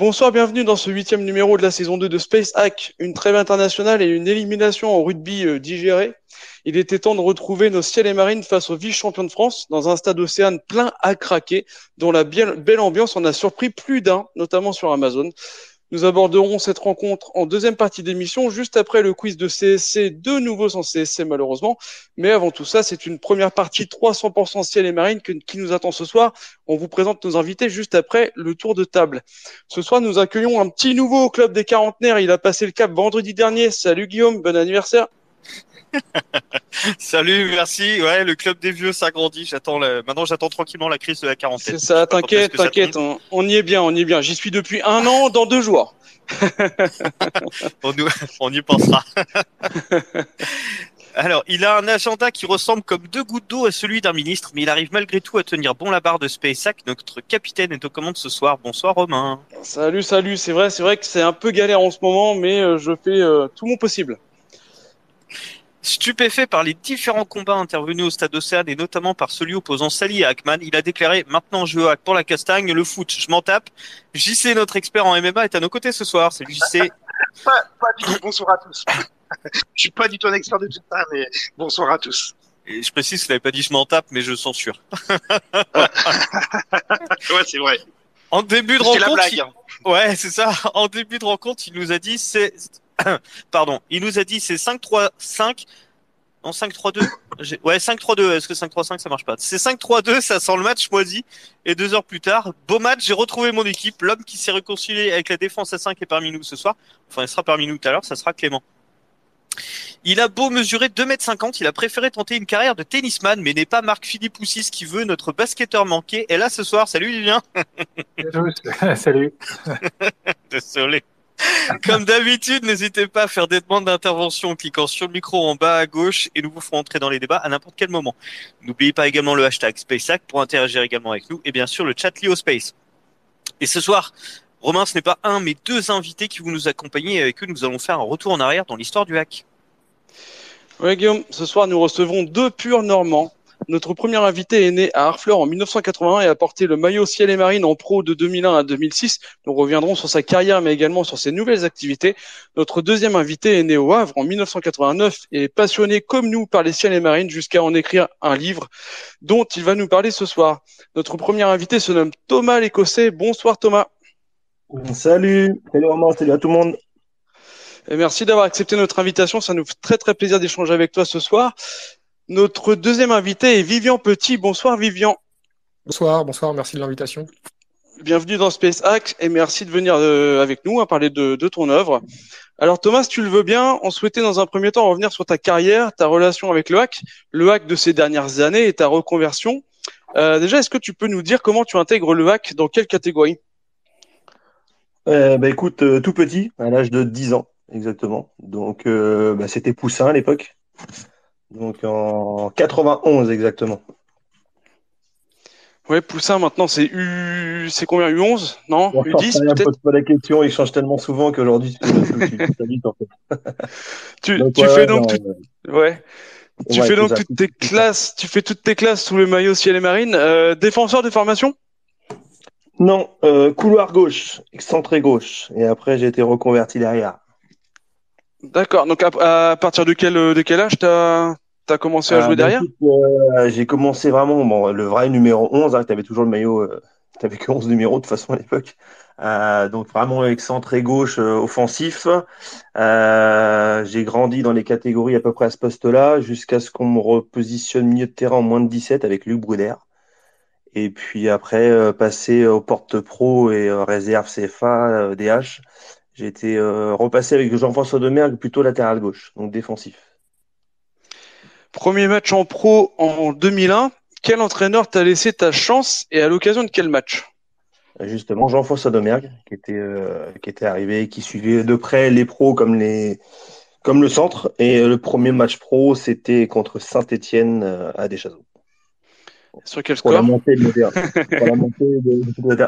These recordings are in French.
Bonsoir, bienvenue dans ce 8e numéro de la saison 2 de Space Hack, une trêve internationale et une élimination en rugby digérée. Il était temps de retrouver nos ciels et marines face aux vice-champions de France dans un stade Océane plein à craquer, dont la belle ambiance en a surpris plus d'un, notamment sur Amazon. Nous aborderons cette rencontre en deuxième partie d'émission, juste après le quiz de CSC, de nouveau sans CSC malheureusement. Mais avant tout ça, c'est une première partie 300% ciel et marine qui nous attend ce soir. On vous présente nos invités juste après le tour de table. Ce soir, nous accueillons un petit nouveau au club des quarantenaires. Il a passé le cap vendredi dernier. Salut Guillaume, bon anniversaire. Salut, merci. Ouais, le club des vieux s'agrandit. Maintenant, j'attends tranquillement la crise de la quarantaine. C'est Je sais ça, pas quand est-ce t'inquiète, que ça tombe. t'inquiète, on y est bien, on y est bien. J'y suis depuis un an dans 2 jours. On, nous- on y pensera. Alors, il a un agenda qui ressemble comme deux gouttes d'eau à celui d'un ministre, mais il arrive malgré tout à tenir bon la barre de SpaceX. Notre capitaine est aux commandes ce soir. Bonsoir, Romain. Salut, c'est vrai que c'est un peu galère en ce moment, mais je fais tout mon possible. Stupéfait par les différents combats intervenus au stade Océane et notamment par celui opposant Sally à Hackman, il a déclaré: Maintenant je hack pour la castagne, le foot, je m'en tape. JC, notre expert en MMA, est à nos côtés ce soir. Salut JC. Pas du tout. Bonsoir à tous. Je suis pas du tout un expert de tout ça, mais bonsoir à tous. Et je précise que vous n'avez pas dit je m'en tape, mais je censure. Ouais, c'est vrai. En début de C'était la rencontre, blague. ouais, c'est ça. En début de rencontre, il nous a dit pardon, il nous a dit c'est 5-3-5. Non, 5-3-2. Ouais, 5-3-2. Est-ce que 5-3-5 ça marche pas? C'est 5-3-2, ça sent le match moisi. Et 2 heures plus tard, beau match, j'ai retrouvé mon équipe. L'homme qui s'est réconcilié avec la défense à 5 est parmi nous ce soir. Enfin, il sera parmi nous tout à l'heure, ça sera Clément. Il a beau mesurer 2,50 m, il a préféré tenter une carrière de tennisman, mais n'est pas Marc-Philippe Poussis qui veut notre basketteur manqué. Et là, ce soir, salut Vivien. Salut à tous. Salut. Désolé. Comme d'habitude, n'hésitez pas à faire des demandes d'intervention en cliquant sur le micro en bas à gauche et nous vous ferons entrer dans les débats à n'importe quel moment. N'oubliez pas également le hashtag SpaceHack pour interagir également avec nous et bien sûr le chat lié au Space. Et ce soir, Romain, ce n'est pas un mais deux invités qui vont nous accompagner et avec eux nous allons faire un retour en arrière dans l'histoire du hack. Ouais, Guillaume, ce soir, nous recevrons deux purs Normands. Notre premier invité est né à Harfleur en 1981 et a porté le maillot ciel et marine en pro de 2001 à 2006. Nous reviendrons sur sa carrière, mais également sur ses nouvelles activités. Notre deuxième invité est né au Havre en 1989 et est passionné comme nous par les ciels et marines jusqu'à en écrire un livre dont il va nous parler ce soir. Notre premier invité se nomme Thomas l'Écossais. Bonsoir Thomas. Salut Romain, salut à tout le monde. Et merci d'avoir accepté notre invitation. Ça nous fait très très plaisir d'échanger avec toi ce soir. Notre deuxième invité est Vivian Petit. Bonsoir Vivian. Bonsoir, merci de l'invitation. Bienvenue dans Space Hack et merci de venir avec nous à parler de ton œuvre. Alors Thomas, si tu le veux bien, on souhaitait dans un premier temps revenir sur ta carrière, ta relation avec le hack de ces dernières années et ta reconversion. Déjà, est-ce que tu peux nous dire comment tu intègres le hack, dans quelle catégorie? Écoute, tout petit, à l'âge de 10 ans, exactement. Donc, c'était Poussin à l'époque. Donc, en 91, exactement. Ouais, Poussin, maintenant c'est combien, U11? Non, Bon, U10 rien, peut-être? pose pas la question, il change tellement souvent qu'aujourd'hui, tu t'habites, en fait. Tu, Donc, tu fais donc non, ouais. Tu ouais, fais donc Poussin, toutes tes classes, tu fais toutes tes classes sous le maillot ciel et marine. Défenseur de formation? Non, couloir gauche, excentré gauche. Et après, j'ai été reconverti derrière. D'accord. Donc à partir de quel âge t'as commencé à jouer derrière? Écoute, j'ai commencé vraiment, bon, le vrai numéro 11, hein, tu avais toujours le maillot, tu que 11 numéros de toute façon à l'époque. Donc vraiment excentré gauche, offensif. J'ai grandi dans les catégories à peu près à ce poste-là, jusqu'à ce qu'on me repositionne milieu de terrain en moins de 17 avec Luc Bruder. Et puis après, passer au porte pro et réserve CFA, DH. J'ai été repassé avec Jean-François Demergue, plutôt latéral gauche, donc défensif. Premier match en pro en 2001. Quel entraîneur t'a laissé ta chance et à l'occasion de quel match? Justement, Jean-François Domergue, qui était arrivé, qui suivait de près les pros comme le centre. Et le premier match pro, c'était contre Saint-Étienne à Deschazos. Sur quel Pour la score? montée de Moderne. Pour la montée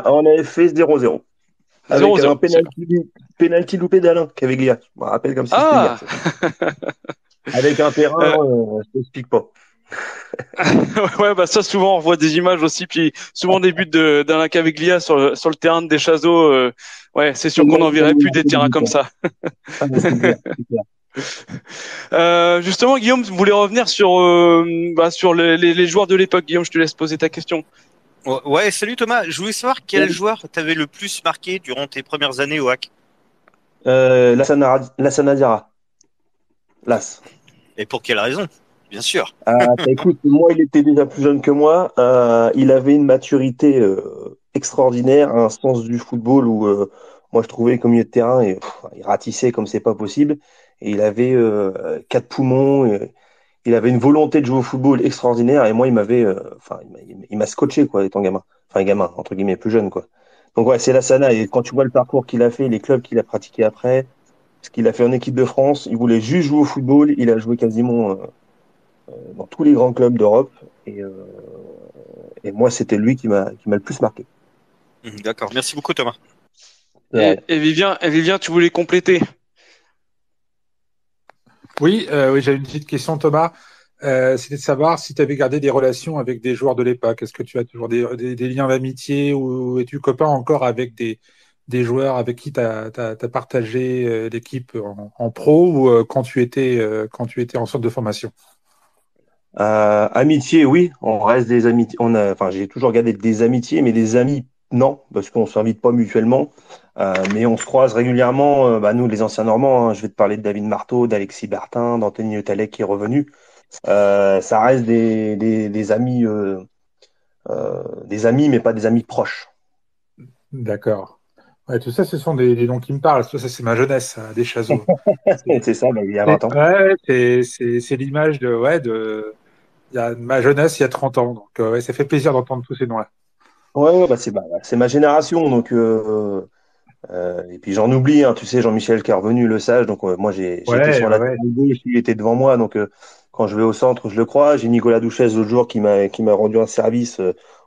on avait fait 0-0. Avec un 0-0. penalty loupé d'Alain Caviglia. Je me rappelle comme si c'était hier. Ah! Ça. Avec un terrain, Euh, je t'explique pas. Ouais, bah ça souvent on voit des images aussi, puis souvent des buts d'Alain Caviglia sur le terrain de Deschazos. Ouais, c'est sûr qu'on n'en verrait plus des terrains comme ça. Ah, mais c'est clair, c'est clair. Justement, Guillaume, vous voulez revenir sur les joueurs de l'époque. Guillaume, je te laisse poser ta question. Ouais, salut Thomas. Je voulais savoir quel joueur t'avait le plus marqué durant tes premières années au hack. Lassana Diarra. Las. Et pour quelle raison? Bien sûr. Bah, écoute, moi, il était déjà plus jeune que moi. Il avait une maturité extraordinaire, un sens du football où moi je trouvais qu'au milieu de terrain, il ratissait comme c'est pas possible. Et il avait quatre poumons. Il avait une volonté de jouer au football extraordinaire. Et moi, il m'a scotché quoi, étant gamin. Enfin, gamin entre guillemets, plus jeune quoi. Donc ouais, c'est Lassana. Et quand tu vois le parcours qu'il a fait, les clubs qu'il a pratiqués après, ce qu'il a fait en équipe de France, il voulait juste jouer au football. Il a joué quasiment dans tous les grands clubs d'Europe. Et moi, c'était lui qui m'a le plus marqué. D'accord. Merci beaucoup Thomas. Et Vivien, tu voulais compléter. Oui, j'avais une petite question, Thomas. C'était de savoir si tu avais gardé des relations avec des joueurs de l'époque. Est-ce que tu as toujours des liens d'amitié ou es-tu copain encore avec des joueurs avec qui tu as partagé l'équipe en pro ou quand tu étais en centre de formation? Amitié, oui, on reste des amitiés. J'ai toujours gardé des amitiés, mais des amis, non, parce qu'on s'invite pas mutuellement. Mais on se croise régulièrement. Nous, les anciens Normands, hein, je vais te parler de David Marteau, d'Alexis Bertin, d'Anthony Le Tallec qui est revenu. Ça reste des amis, mais pas des amis proches. D'accord. Ouais, tout ça, ce sont des noms qui me parlent. Ça, c'est ma jeunesse, des Chazos. C'est ça, il y a 20 ans. Ouais, c'est l'image il y a ma jeunesse il y a 30 ans. Donc, ouais, ça fait plaisir d'entendre tous ces noms-là. Ouais, c'est ma génération, donc et puis j'en oublie, hein, tu sais, Jean-Michel qui est revenu, le sage. Donc moi j'étais Ouais, sur la ouais. gauche, il était devant moi, donc quand je vais au centre, je le crois. J'ai Nicolas Douchès l'autre jour qui m'a rendu un service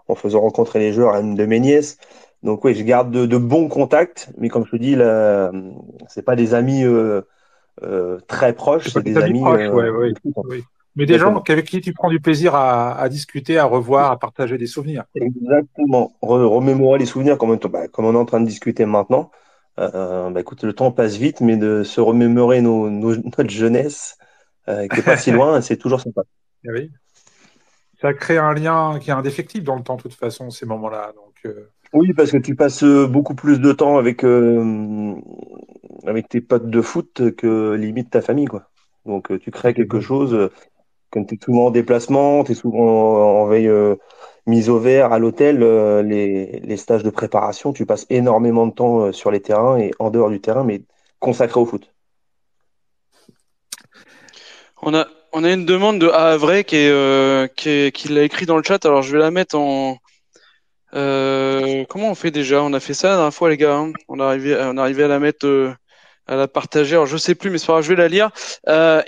en faisant rencontrer les joueurs à une de mes nièces. Donc oui, je garde de bons contacts, mais comme je te dis, là, c'est pas des amis très proches, C'est pas c'est des des amis amis proches, ouais, ouais, de foot, hein. oui. Mais des gens Exactement. avec qui tu prends du plaisir à discuter, à revoir, à partager des souvenirs. Exactement. Remémorer les souvenirs comme on est en train de discuter maintenant. Écoute, le temps passe vite, mais de se remémorer notre jeunesse, qui est pas si loin, c'est toujours sympa. Ah oui. Ça crée un lien qui est indéfectible dans le temps, de toute façon, ces moments-là. Donc, Oui, parce que tu passes beaucoup plus de temps avec tes potes de foot que limite ta famille, quoi. Donc tu crées quelque chose. Comme tu es souvent en déplacement, tu es souvent en veille mise au vert à l'hôtel, les stages de préparation, tu passes énormément de temps sur les terrains et en dehors du terrain, mais consacré au foot. On a une demande de Havray qui l'a écrit dans le chat. Alors je vais la mettre en. Comment on fait déjà? On a fait ça la dernière fois, les gars, hein. On est arrivé à la mettre, à la partager. Alors je sais plus, mais c'est pas grave, je vais la lire.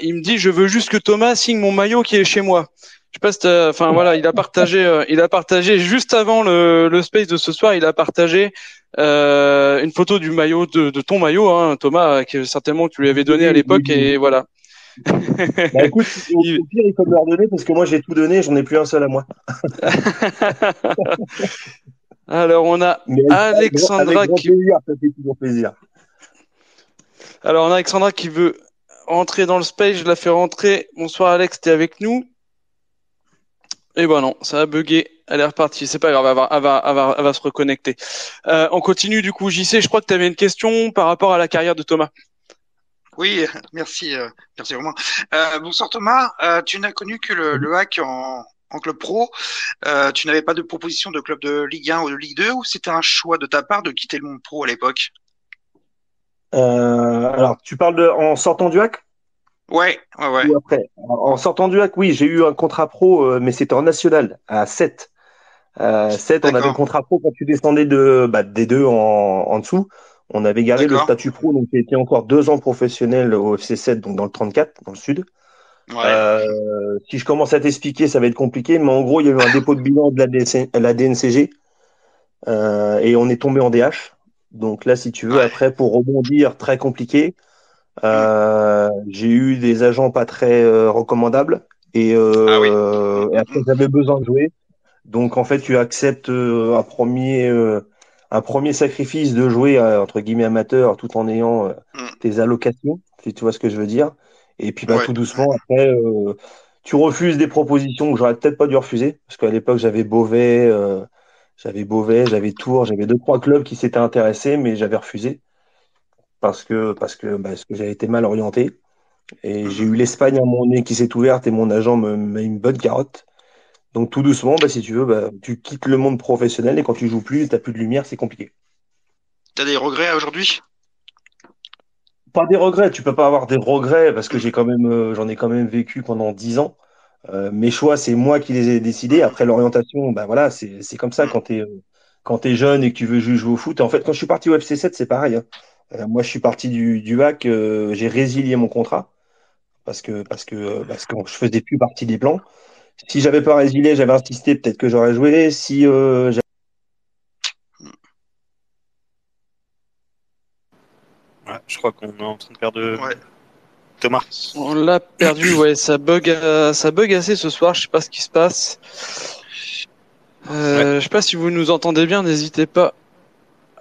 Il me dit, je veux juste que Thomas signe mon maillot qui est chez moi. Je sais pas si enfin voilà, il a partagé juste avant le space de ce soir. Il a partagé une photo du maillot de ton maillot, hein, Thomas, que certainement tu lui avais donné à Oui, oui, l'époque, oui. et voilà. Bah écoute, au Il- pire, il faut me leur donner parce que moi j'ai tout donné, j'en ai plus un seul à moi. Alors on a Mais avec Alexandra grand qui. plaisir, ça fait toujours plaisir. Alors on a Alexandra qui veut rentrer dans le space. Je la fais rentrer. Bonsoir Alex, t'es avec nous? Et ben non, ça a bugué. Elle est repartie. C'est pas grave, elle va se reconnecter. On continue du coup. JC, je crois que tu avais une question par rapport à la carrière de Thomas. Oui, merci, merci vraiment. Bonsoir Thomas, tu n'as connu que le hack en club pro. Tu n'avais pas de proposition de club de Ligue 1 ou de Ligue 2 ou c'était un choix de ta part de quitter le monde pro à l'époque? Alors, tu parles en sortant du hack Ouais, ouais, ouais. ou après? En sortant du hack, oui, j'ai eu un contrat pro, mais c'était en national, à 7. 7, on avait le D'accord, contrat pro quand tu descendais des deux en dessous. On avait gardé le d'accord. statut pro, donc j'ai été encore 2 ans professionnel au FC 7, donc dans le 34, dans le sud. Ouais. Si je commence à t'expliquer, ça va être compliqué, mais en gros, il y a eu un dépôt de bilan de la DNCG et on est tombé en DH. Donc là, si tu veux, Ouais. après, pour rebondir, très compliqué. Hmm. J'ai eu des agents pas très recommandables Ah oui. Et après, j'avais besoin de jouer. Donc, en fait, tu acceptes un premier sacrifice de jouer, entre guillemets, amateur, tout en ayant Mm. tes allocations, si tu vois ce que je veux dire. Et puis, bah, Ouais. tout doucement, après, tu refuses des propositions que j'aurais peut-être pas dû refuser. Parce qu'à l'époque, j'avais Tours, j'avais deux, trois clubs qui s'étaient intéressés, mais j'avais refusé parce que j'avais été mal orienté. Et j'ai Mhm. eu l'Espagne à mon nez qui s'est ouverte et mon agent me met une bonne carotte. Donc tout doucement, bah, si tu veux, bah, tu quittes le monde professionnel et quand tu joues plus, t'as plus de lumière, c'est compliqué. T'as des regrets aujourd'hui? Pas des regrets, tu peux pas avoir des regrets parce que Mm. j'en ai quand même vécu pendant 10 ans. Mes choix, c'est moi qui les ai décidés. Mhm. Après l'orientation, bah voilà, c'est comme ça Mm. quand t'es jeune et que tu veux juste jouer au foot. Et en fait, quand je suis parti au FC7, c'est pareil, hein. Moi, je suis parti du HAC, j'ai résilié mon contrat parce que je faisais plus partie des plans. Si j'avais pas résilié, j'avais insisté, peut-être que j'aurais joué. Si Ouais, je crois qu'on est en train de perdre Ouais. Thomas. On l'a perdu, ouais, ça bug assez ce soir, je sais pas ce qui se passe. Ouais. Je sais pas si vous nous entendez bien, n'hésitez pas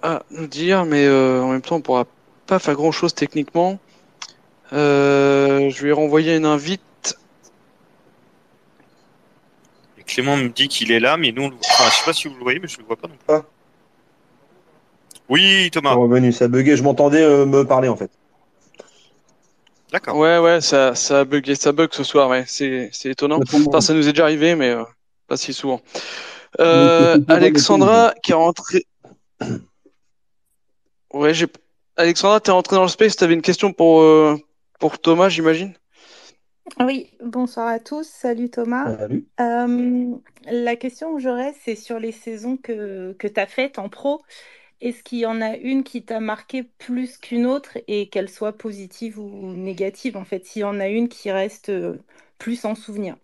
à nous dire, mais en même temps, on pourra pas faire grand-chose techniquement. Je lui ai renvoyé une invite. Et Clément me dit qu'il est là, mais nous, enfin, je sais pas si vous le voyez, mais je le vois pas non plus. ah, Oui, c'est Thomas. revenu, ça buguait, je m'entendais me parler en fait. D'accord. Ouais, ouais, ça a bugué, ça bug ce soir, ouais, c'est étonnant. Enfin, ça nous est déjà arrivé, mais pas si souvent. Donc, c'était pendant le pause. Alexandra qui est rentrée. Ouais, Alexandra, t'es rentrée dans le space, t'avais une question pour Thomas, j'imagine? Oui, bonsoir à tous. Salut Thomas. Salut. Euh, la question que j'aurais, c'est sur les saisons que tu as faites en pro. Est-ce qu'il y en a une qui t'a marqué plus qu'une autre et qu'elle soit positive ou négative, en fait, s'il y en a une qui reste plus en souvenir?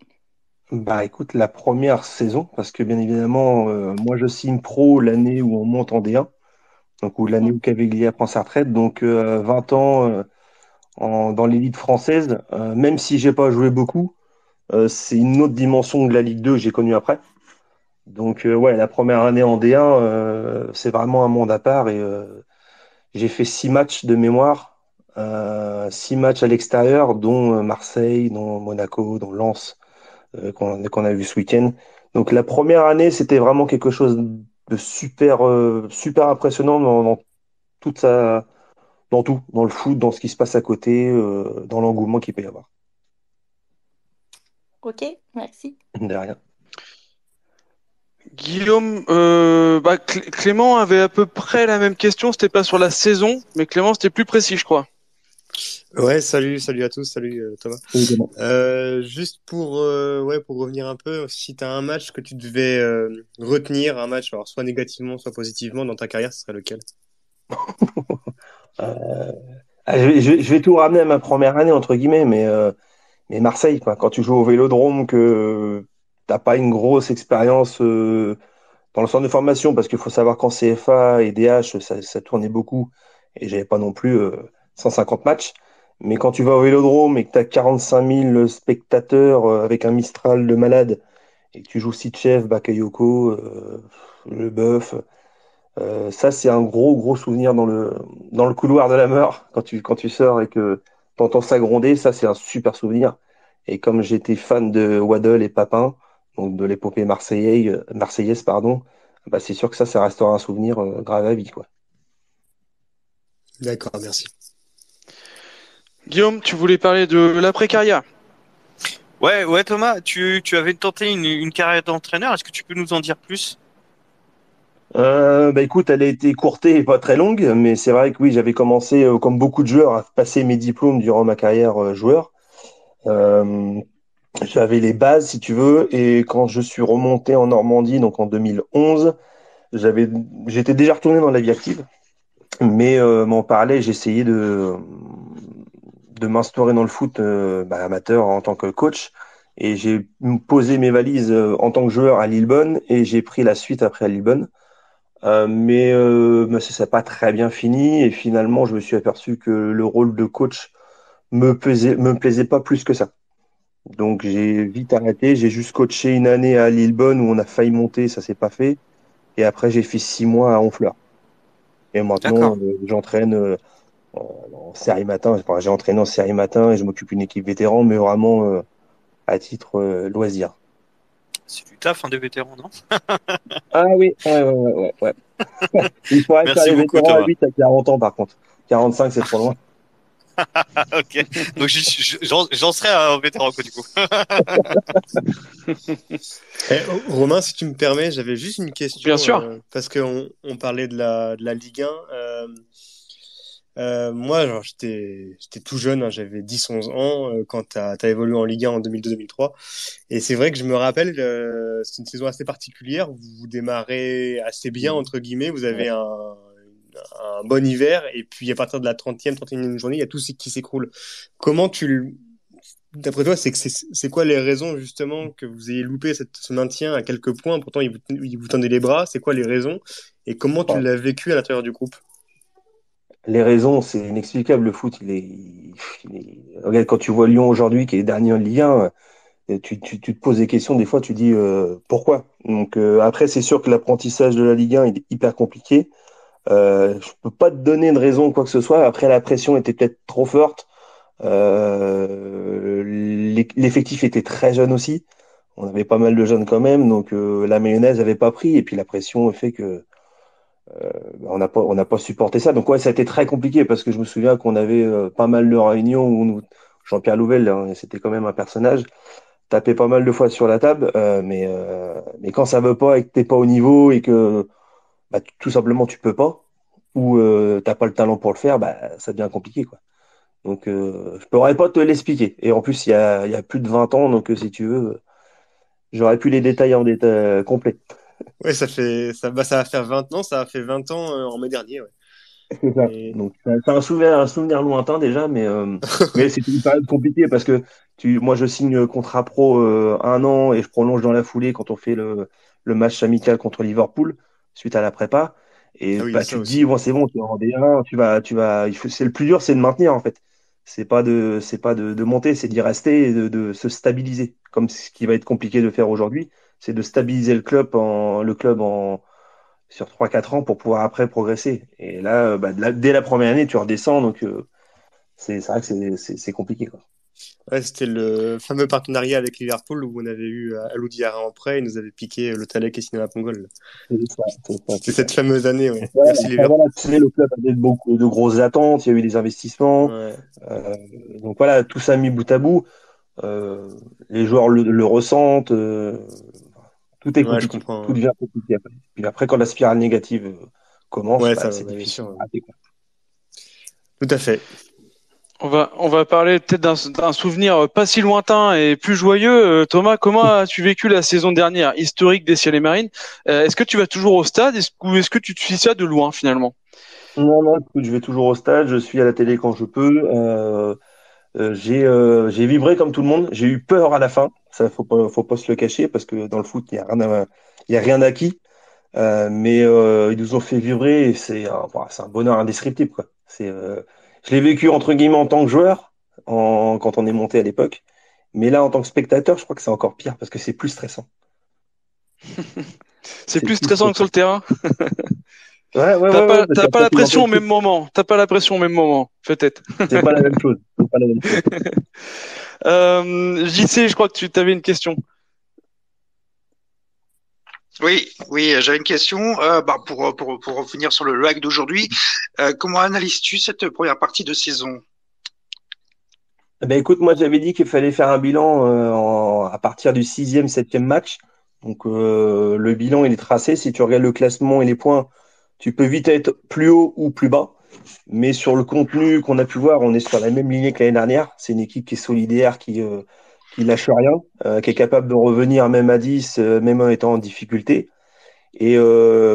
Bah écoute, la première saison, parce que bien évidemment, moi je signe pro l'année où on monte en D1, donc où l'année Mm. où Caviglia prend sa retraite, donc 20 ans dans l'élite française, même si j'ai pas joué beaucoup, c'est une autre dimension de la Ligue 2 que j'ai connue après. Donc ouais, la première année en D1, c'est vraiment un monde à part et j'ai fait 6 matchs de mémoire, 6 matchs à l'extérieur, dont Marseille, dont Monaco, dont Lens, qu'on a vu ce week-end. Donc la première année, c'était vraiment quelque chose de super, super impressionnant dans tout, dans le foot, dans ce qui se passe à côté, dans l'engouement qu'il peut y avoir. Ok, merci. Derrière. Guillaume, Clément avait à peu près la même question, c'était pas sur la saison, mais Clément, c'était plus précis, je crois. Ouais, salut à tous, salut Thomas. Évidemment. Juste pour revenir un peu, si tu as un match que tu devais retenir, un match, alors soit négativement, soit positivement dans ta carrière, ce serait lequel? Euh, je vais tout ramener à ma première année, entre guillemets, mais Marseille, quoi. Quand tu joues au Vélodrome, que t'as pas une grosse expérience dans le centre de formation, parce qu'il faut savoir qu'en CFA et DH, ça tournait beaucoup, et j'avais pas non plus 150 matchs. Mais quand tu vas au Vélodrome et que tu as 45 000 spectateurs avec un Mistral de malade, et que tu joues Sitchev, Bakayoko, Leboeuf, ça c'est un gros gros souvenir dans le couloir de la mort quand tu sors et que tu entends ça gronder, ça c'est un super souvenir. Et comme j'étais fan de Waddle et Papin, donc de l'épopée marseillaise, pardon, bah c'est sûr que ça restera un souvenir grave à vie, quoi. D'accord, merci. Guillaume, tu voulais parler de l'après-carrière. Ouais, Thomas, tu avais tenté une carrière d'entraîneur. Est-ce que tu peux nous en dire plus? Bah écoute, elle a été courtée et pas très longue, mais c'est vrai que oui, j'avais commencé, comme beaucoup de joueurs, à passer mes diplômes durant ma carrière joueur. Euh, J'avais les bases, si tu veux, et quand je suis remonté en Normandie, donc en 2011, j'avais, j'étais déjà retourné dans la vie active, mais en parallèle, j'essayais de m'instaurer dans le foot amateur en tant que coach, et j'ai posé mes valises en tant que joueur à Lillebonne, et j'ai pris la suite après à Lillebonne. Mais ça n'a pas très bien fini, et finalement, je me suis aperçu que le rôle de coach me plaisait pas plus que ça. Donc j'ai vite arrêté. J'ai juste coaché une année à Lillebonne où on a failli monter, ça s'est pas fait. Et après j'ai fait 6 mois à Honfleur. Et maintenant D'accord. j'entraîne en série matin. Enfin, j'ai entraîné en série matin et je m'occupe d'une équipe vétéran, mais vraiment à titre loisir. C'est du taf, hein, des vétérans, non? Ah oui, ouais. Il faudrait faire Merci les beaucoup, vétérans à Thomas. 8 à 40 ans par contre. 45 c'est trop loin. Ok. Donc j'en serai un vétéran, quoi, du coup. Romain, si tu me permets, j'avais juste une question Bien sûr. parce qu'on parlait de la Ligue 1. Moi, genre, j'étais tout jeune, hein, j'avais 10-11 ans quand t'as évolué en Ligue 1 en 2002-2003. Et c'est vrai que je me rappelle, c'est une saison assez particulière. Vous démarrez assez bien, entre guillemets. Vous avez un bon hiver. Et puis, à partir de la 31e journée, il y a tout qui s'écroule. Comment d'après toi, c'est quoi les raisons, justement, que vous ayez loupé ce maintien à quelques points? Pourtant, il vous tendait les bras. C'est quoi les raisons? Et comment tu l'as vécu à l'intérieur du groupe? Les raisons, c'est inexplicable. Le foot, regarde, quand tu vois Lyon aujourd'hui, qui est dernier en Ligue 1, tu te poses des questions. Des fois, tu dis pourquoi. Donc après, c'est sûr que l'apprentissage de la Ligue 1 il est hyper compliqué. Je peux pas te donner de raison quoi que ce soit. Après, la pression était peut-être trop forte. L'effectif était très jeune aussi. On avait pas mal de jeunes quand même, donc la mayonnaise avait pas pris. Et puis la pression fait que on n'a pas supporté ça. Donc ouais, ça a été très compliqué parce que je me souviens qu'on avait pas mal de réunions où Jean-Pierre Louvel, hein, c'était quand même un personnage, tapait pas mal de fois sur la table, mais quand ça veut pas et que t'es pas au niveau et que tout simplement tu peux pas ou t'as pas le talent pour le faire, bah ça devient compliqué quoi. Donc je pourrais pas te l'expliquer. Et en plus il y a plus de 20 ans, donc si tu veux, j'aurais pu les détailler en détail complet. Ouais, ça va faire 20 ans, ça a fait 20 ans en mai dernier, ouais. C'est ça. Et... Donc, c'est un souvenir lointain déjà, mais c'était une période compliquée parce que moi, je signe contrat pro 1 an et je prolonge dans la foulée quand on fait le match amical contre Liverpool suite à la prépa. Et Ah oui, il y a bah, ça tu te dis, aussi. bon, c'est bon, tu es en D1, c'est le plus dur, c'est de maintenir en fait. C'est pas de monter, c'est d'y rester et de se stabiliser. Comme ce qui va être compliqué de faire aujourd'hui, c'est de stabiliser le club sur 3 4 ans pour pouvoir après progresser. Et là, dès la première année, tu redescends, donc c'est vrai que c'est compliqué, quoi. Ouais, c'était le fameux partenariat avec Liverpool où on avait eu Alou Diarra en prêt, il nous avait piqué le Talek et Cinéma Pongol. C'est ça, C'était c'est ça. cette fameuse année, ouais. Ouais, Merci après, Liverpool. voilà, tu sais, le club avait beaucoup de grosses attentes, il y a eu des investissements. Ouais, Euh, donc voilà, tout ça mis bout à bout. Euh, les joueurs le ressentent. Tout est ouais, je compliqué. comprends, Tout hein. devient compliqué après. Puis après, quand la spirale négative commence, Ouais, bah, ça, c'est ouais, bien difficile sûr, de ouais. rater, quoi. Tout à fait. On va parler peut-être d'un souvenir pas si lointain et plus joyeux. Thomas, comment as-tu vécu la saison dernière, historique des Ciels et Marines? Est-ce que tu vas toujours au stade ou est-ce que tu te suis ça de loin finalement? Non, non, écoute, je vais toujours au stade, je suis à la télé quand je peux. J'ai vibré comme tout le monde. J'ai eu peur à la fin. Ça, faut pas se le cacher parce que dans le foot, il y a rien d'acquis. Mais ils nous ont fait vibrer et c'est un bonheur indescriptible, quoi. Je l'ai vécu entre guillemets en tant que joueur, quand on est monté à l'époque. Mais là, en tant que spectateur, je crois que c'est encore pire parce que c'est plus stressant. C'est C'est plus plus stressant que sur stressant. le terrain. Ouais, parce T'as pas qu'après la tu pression l'entends au plus. même moment. T'as pas la pression au même moment, peut-être. C'est pas la même chose. C'est pas la même chose. JC, je crois que tu avais une question. Oui, oui, j'avais une question. Pour revenir sur le hack d'aujourd'hui, comment analyses-tu cette première partie de saison? Eh ben, écoute, moi j'avais dit qu'il fallait faire un bilan à partir du sixième, septième match. Donc le bilan il est tracé. Si tu regardes le classement et les points, tu peux vite être plus haut ou plus bas. Mais sur le contenu qu'on a pu voir, on est sur la même lignée que l'année dernière. C'est une équipe qui est solidaire, qui lâche rien, qui est capable de revenir même à 10, même en étant en difficulté. Et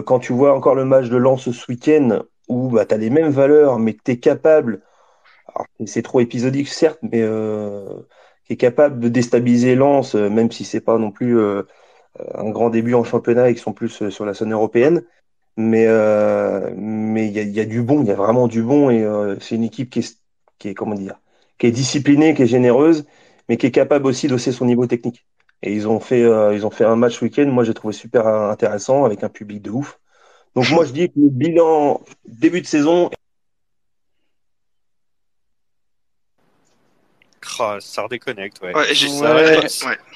quand tu vois encore le match de Lens ce week-end, où bah, tu as les mêmes valeurs, mais que tu es capable, alors, c'est trop épisodique certes, mais qui est capable de déstabiliser Lens, même si c'est pas non plus un grand début en championnat et qu'ils sont plus sur la scène européenne. Mais il y a du bon, il y a vraiment du bon et c'est une équipe qui est comment dire, qui est disciplinée, qui est généreuse, mais qui est capable aussi d'hausser son niveau technique. Et ils ont fait un match ce week-end. Moi, j'ai trouvé super intéressant avec un public de ouf. Donc moi, je dis que le bilan début de saison. Ça redéconnecte, ouais. Ouais,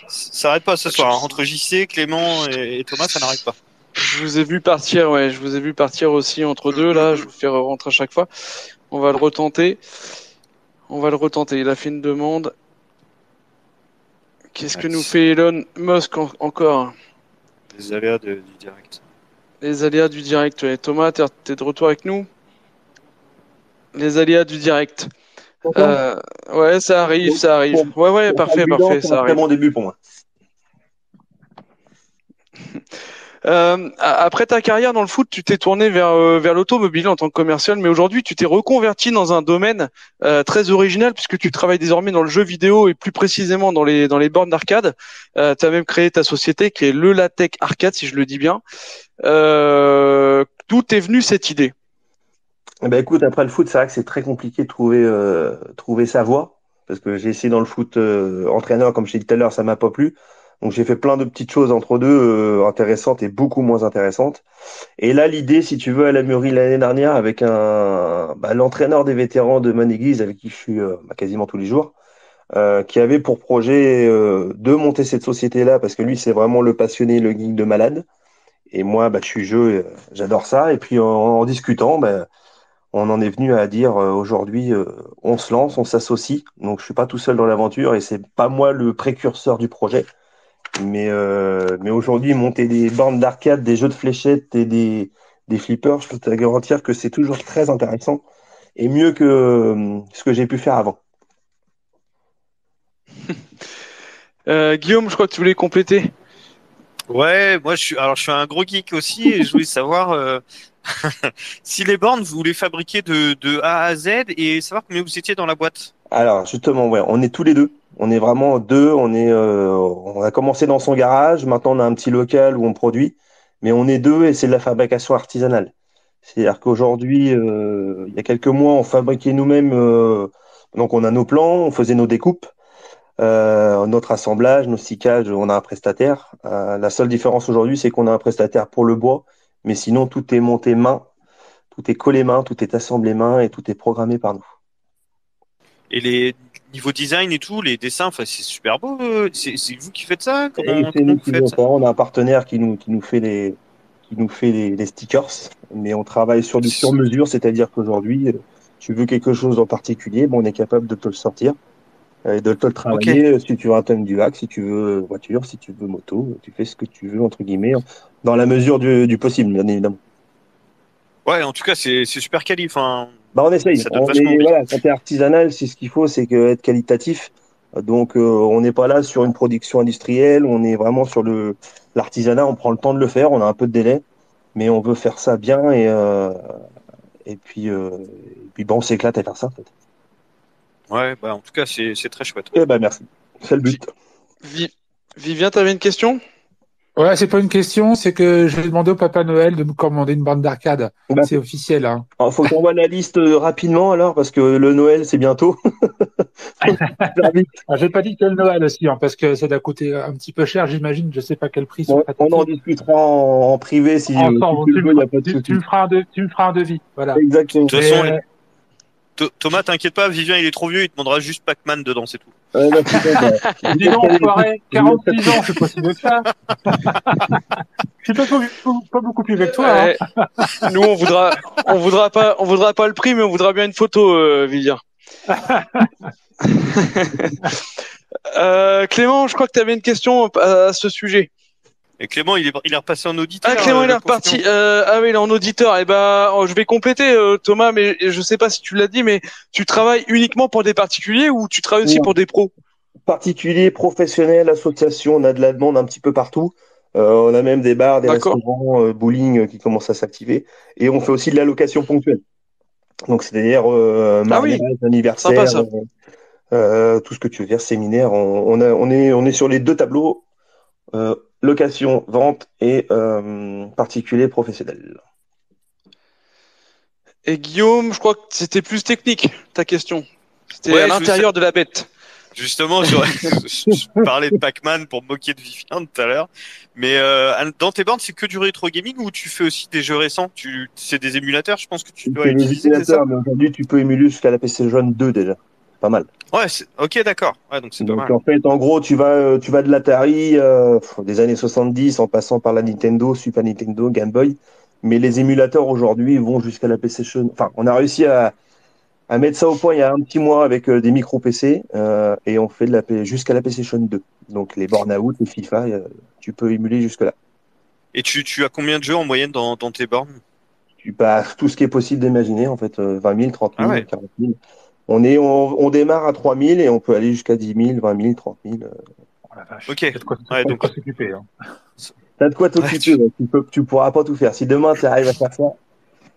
Ça arrête pas ce soir. Hein. Entre JC, Clément et Thomas, ça n'arrête pas. Je vous ai vu partir, ouais. Je vous ai vu partir aussi entre deux, là. Je vous fais rentrer à chaque fois. On va le retenter. Il a fait une demande. Qu'est-ce que nous fait Elon Musk encore? Les aléas du direct. Les aléas du direct, ouais. Thomas, t'es de retour avec nous? Les aléas du direct. Ouais, ça arrive. Ouais, parfait, C'est ça un très arrive. bon début pour moi. Après ta carrière dans le foot, tu t'es tourné vers l'automobile en tant que commercial, mais aujourd'hui, tu t'es reconverti dans un domaine très original puisque tu travailles désormais dans le jeu vidéo et plus précisément dans les bornes d'arcade. Tu as même créé ta société qui est le Latec Arcade, si je le dis bien. D'où est venue cette idée? Eh ben écoute, après le foot, c'est vrai que c'est très compliqué de trouver sa voie parce que j'ai essayé dans le foot entraîneur, comme je t'ai dit tout à l'heure, ça m'a pas plu. Donc j'ai fait plein de petites choses entre deux intéressantes et beaucoup moins intéressantes. Et là, l'idée, si tu veux, elle a mûri l'année dernière avec l'entraîneur des vétérans de Manéglise, avec qui je suis quasiment tous les jours, qui avait pour projet de monter cette société-là parce que lui, c'est vraiment le passionné, le geek de malade. Et moi, je suis jeu, j'adore ça. Et puis en discutant, on en est venu à dire aujourd'hui, on se lance, on s'associe. Donc je suis pas tout seul dans l'aventure et c'est pas moi le précurseur du projet. Mais aujourd'hui, monter des bornes d'arcade, des jeux de fléchettes et des flippers, je peux te garantir que c'est toujours très intéressant et mieux que ce que j'ai pu faire avant. Guillaume, je crois que tu voulais compléter. Ouais, moi je suis un gros geek aussi et je voulais savoir si les bornes vous les fabriquez de A à Z et savoir combien vous étiez dans la boîte. Alors justement, ouais, on est tous les deux. On est vraiment deux. On a commencé dans son garage. Maintenant, on a un petit local où on produit, mais on est deux et c'est de la fabrication artisanale. C'est-à-dire qu'aujourd'hui, il y a quelques mois, on fabriquait nous-mêmes. Donc, on a nos plans, on faisait nos découpes, notre assemblage, nos sciages. On a un prestataire. La seule différence aujourd'hui, c'est qu'on a un prestataire pour le bois, mais sinon, tout est monté main, tout est collé main, tout est assemblé main et tout est programmé par nous. Et les niveaux design et tout, les dessins, enfin c'est super beau. C'est vous qui faites ça? Et c'est Comment nous vous qui faites faisons ça? ça. On a un partenaire qui nous fait les stickers, mais on travaille sur du sur-mesure, c'est-à-dire qu'aujourd'hui, tu veux quelque chose en particulier, on est capable de te le sortir et de te le travailler. Si tu veux un thème du hack, si tu veux voiture, si tu veux moto, tu fais ce que tu veux, entre guillemets, dans la mesure du possible, bien évidemment. Ouais, en tout cas c'est super quali. Enfin, On essaye. ça donne vachement envie. Voilà, quand t'es artisanal, c'est ce qu'il faut, c'est que être qualitatif. Donc, on n'est pas là sur une production industrielle, on est vraiment sur l'artisanat. On prend le temps de le faire, on a un peu de délai, mais on veut faire ça bien et puis on s'éclate à faire ça en fait. Ouais, en tout cas c'est très chouette. Merci, c'est le but. Vivien, t'avais une question? Ouais, c'est pas une question, c'est que je vais demander au Papa Noël de me commander une bande d'arcade. C'est officiel, hein. Alors, faut qu'on voit la liste rapidement alors, parce que le Noël c'est bientôt. J'ai pas dit que le Noël aussi, hein, parce que ça doit coûter un petit peu cher, j'imagine. Je sais pas quel prix. On en discutera en privé si tu veux, il n'y a pas de souci. Tu me feras un devis, voilà. Exactement. De toute façon, Thomas, t'inquiète pas, Vivien il est trop vieux, il te demandera juste Pac-Man dedans, c'est tout. Dis donc, enfoiré, 46 ans, je suis pas si vieux que ça. Je suis pas beaucoup plus vieux que toi. Hein. Nous, on voudra pas le prix, mais on voudra bien une photo, Vivien. Clément, je crois que tu avais une question à ce sujet. Et Clément, il est repassé en auditeur. Ah, Clément, il est reparti. Oui, il est en auditeur. Je vais compléter, Thomas, mais je sais pas si tu l'as dit, mais tu travailles uniquement pour des particuliers ou tu travailles aussi pour des pros? Particuliers, professionnels, associations, on a de la demande un petit peu partout. On a même des bars, des restaurants, bowling qui commencent à s'activer. Et on fait aussi de la location ponctuelle. Donc, c'est-à-dire mariage, anniversaire, tout ce que tu veux dire, séminaire. On est sur les deux tableaux. Location, vente et particulier professionnel. Et Guillaume, je crois que c'était plus technique, ta question. C'était à l'intérieur de la bête. Justement, je parlais de Pac-Man pour me moquer de Vivien tout à l'heure. Mais dans tes bornes, c'est que du rétro gaming ou tu fais aussi des jeux récents? C'est des émulateurs, je pense que tu dois C'est les utiliser, c'est ça? utilisateurs, mais aujourd'hui, tu peux émuler jusqu'à la PlayStation 2 déjà. Pas mal. Ouais, ok, d'accord. Ouais, donc c'est pas Donc mal. en fait, en gros, tu vas de l'Atari des années 70 en passant par la Nintendo, Super Nintendo, Game Boy. Mais les émulateurs aujourd'hui vont jusqu'à la PlayStation. Enfin, on a réussi à mettre ça au point il y a un petit mois avec des micro PC et on fait jusqu'à la PlayStation 2. Donc les Burnout, les FIFA, tu peux émuler jusque-là. Et tu as combien de jeux en moyenne dans tes bornes? Tu passes tout ce qui est possible d'imaginer, en fait, 20 000, 30 Ah 000, ouais, 40 000. On démarre à 3 000 et on peut aller jusqu'à 10 000, 20 000, 30 000. Oh la vache, ok. Ouais, t'as de donc quoi s'occuper. Hein. T'as de quoi ouais, t'occuper, ouais. Tu pourras pas tout faire. Si demain tu arrives à faire ça,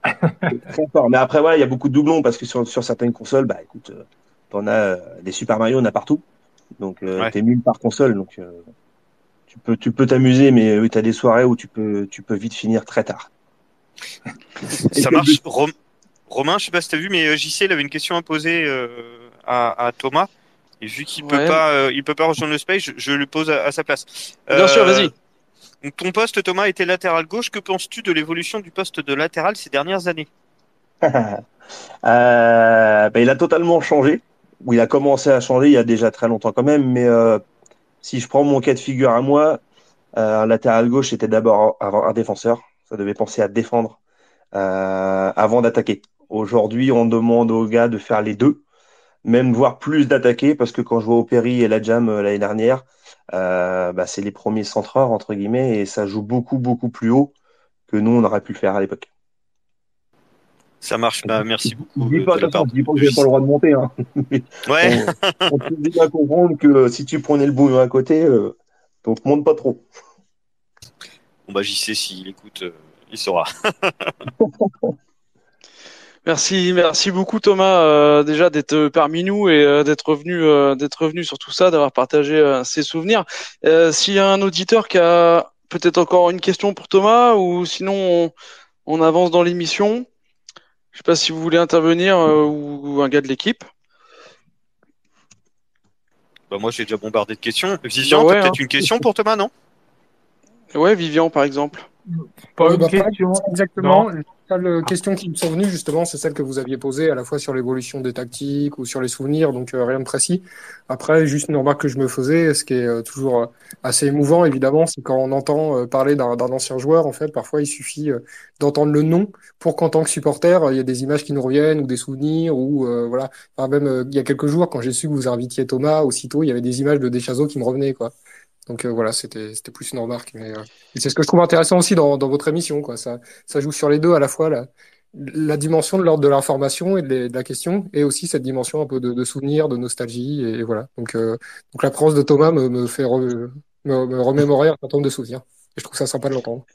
c'est très fort. Mais après, voilà, il y a beaucoup de doublons parce que sur certaines consoles, bah écoute, t'en as des Super Mario, on a partout. Donc ouais. t'es 1000 par console, donc tu peux t'amuser, mais oui, t'as des soirées où tu peux vite finir très tard. Et Ça c'est le marche. but. Romain, je sais pas si t'as vu, mais JC, il avait une question à poser à Thomas. Et vu qu'il Ouais. il peut pas rejoindre le space, je le pose à sa place. Bien sûr, Euh, vas-y. donc ton poste, Thomas, était latéral gauche. Que penses-tu de l'évolution du poste de latéral ces dernières années? Il a totalement changé. Ou il a commencé à changer il y a déjà très longtemps quand même. Mais si je prends mon cas de figure à moi, un latéral gauche était d'abord un défenseur. Ça devait penser à défendre avant d'attaquer. Aujourd'hui, on demande aux gars de faire les deux, même voire plus d'attaquer, parce que quand je vois au Péry et la Jam l'année dernière, c'est les premiers centreurs, entre guillemets, et ça joue beaucoup, beaucoup plus haut que nous, on aurait pu le faire à l'époque. Ça marche. Bah, merci beaucoup Je dis pas, de la part attention, je dis pas que de j'avais pas le JC. droit de monter, hein. Mais Ouais. on peut bien comprendre que si tu prenais le bouillon à côté, donc monte pas trop. Bon bah JC, s'il écoute, il saura. Merci beaucoup Thomas déjà d'être parmi nous et d'être revenu sur tout ça, d'avoir partagé ses souvenirs. S'il y a un auditeur qui a peut-être encore une question pour Thomas ou sinon on avance dans l'émission. Je sais pas si vous voulez intervenir ou un gars de l'équipe. Bah moi j'ai déjà bombardé de questions. Bah Vivian, t'as ouais, hein. peut-être une question pour Thomas, non? Ouais, Vivian par exemple. Pas une Pas question. Non. exactement. La seule question qui me sont venues, justement, c'est celle que vous aviez posée, à la fois sur l'évolution des tactiques ou sur les souvenirs, donc rien de précis. Après, juste une remarque que je me faisais, ce qui est toujours assez émouvant, évidemment, c'est quand on entend parler d'un ancien joueur, en fait, parfois il suffit d'entendre le nom pour qu'en tant que supporter, il y a des images qui nous reviennent ou des souvenirs, ou voilà. Enfin, même il y a quelques jours, quand j'ai su que vous invitiez Thomas, aussitôt, il y avait des images de Deschazos qui me revenaient, quoi. Donc voilà, c'était plus une remarque, mais et c'est ce que je trouve intéressant aussi dans votre émission, quoi. Ça joue sur les deux, à la fois la dimension de l'ordre de l'information et de la question, et aussi cette dimension un peu de souvenir, de nostalgie, et voilà. Donc la présence de Thomas me fait me remémorer un certain nombre de souvenirs. Et je trouve ça sympa de l'entendre.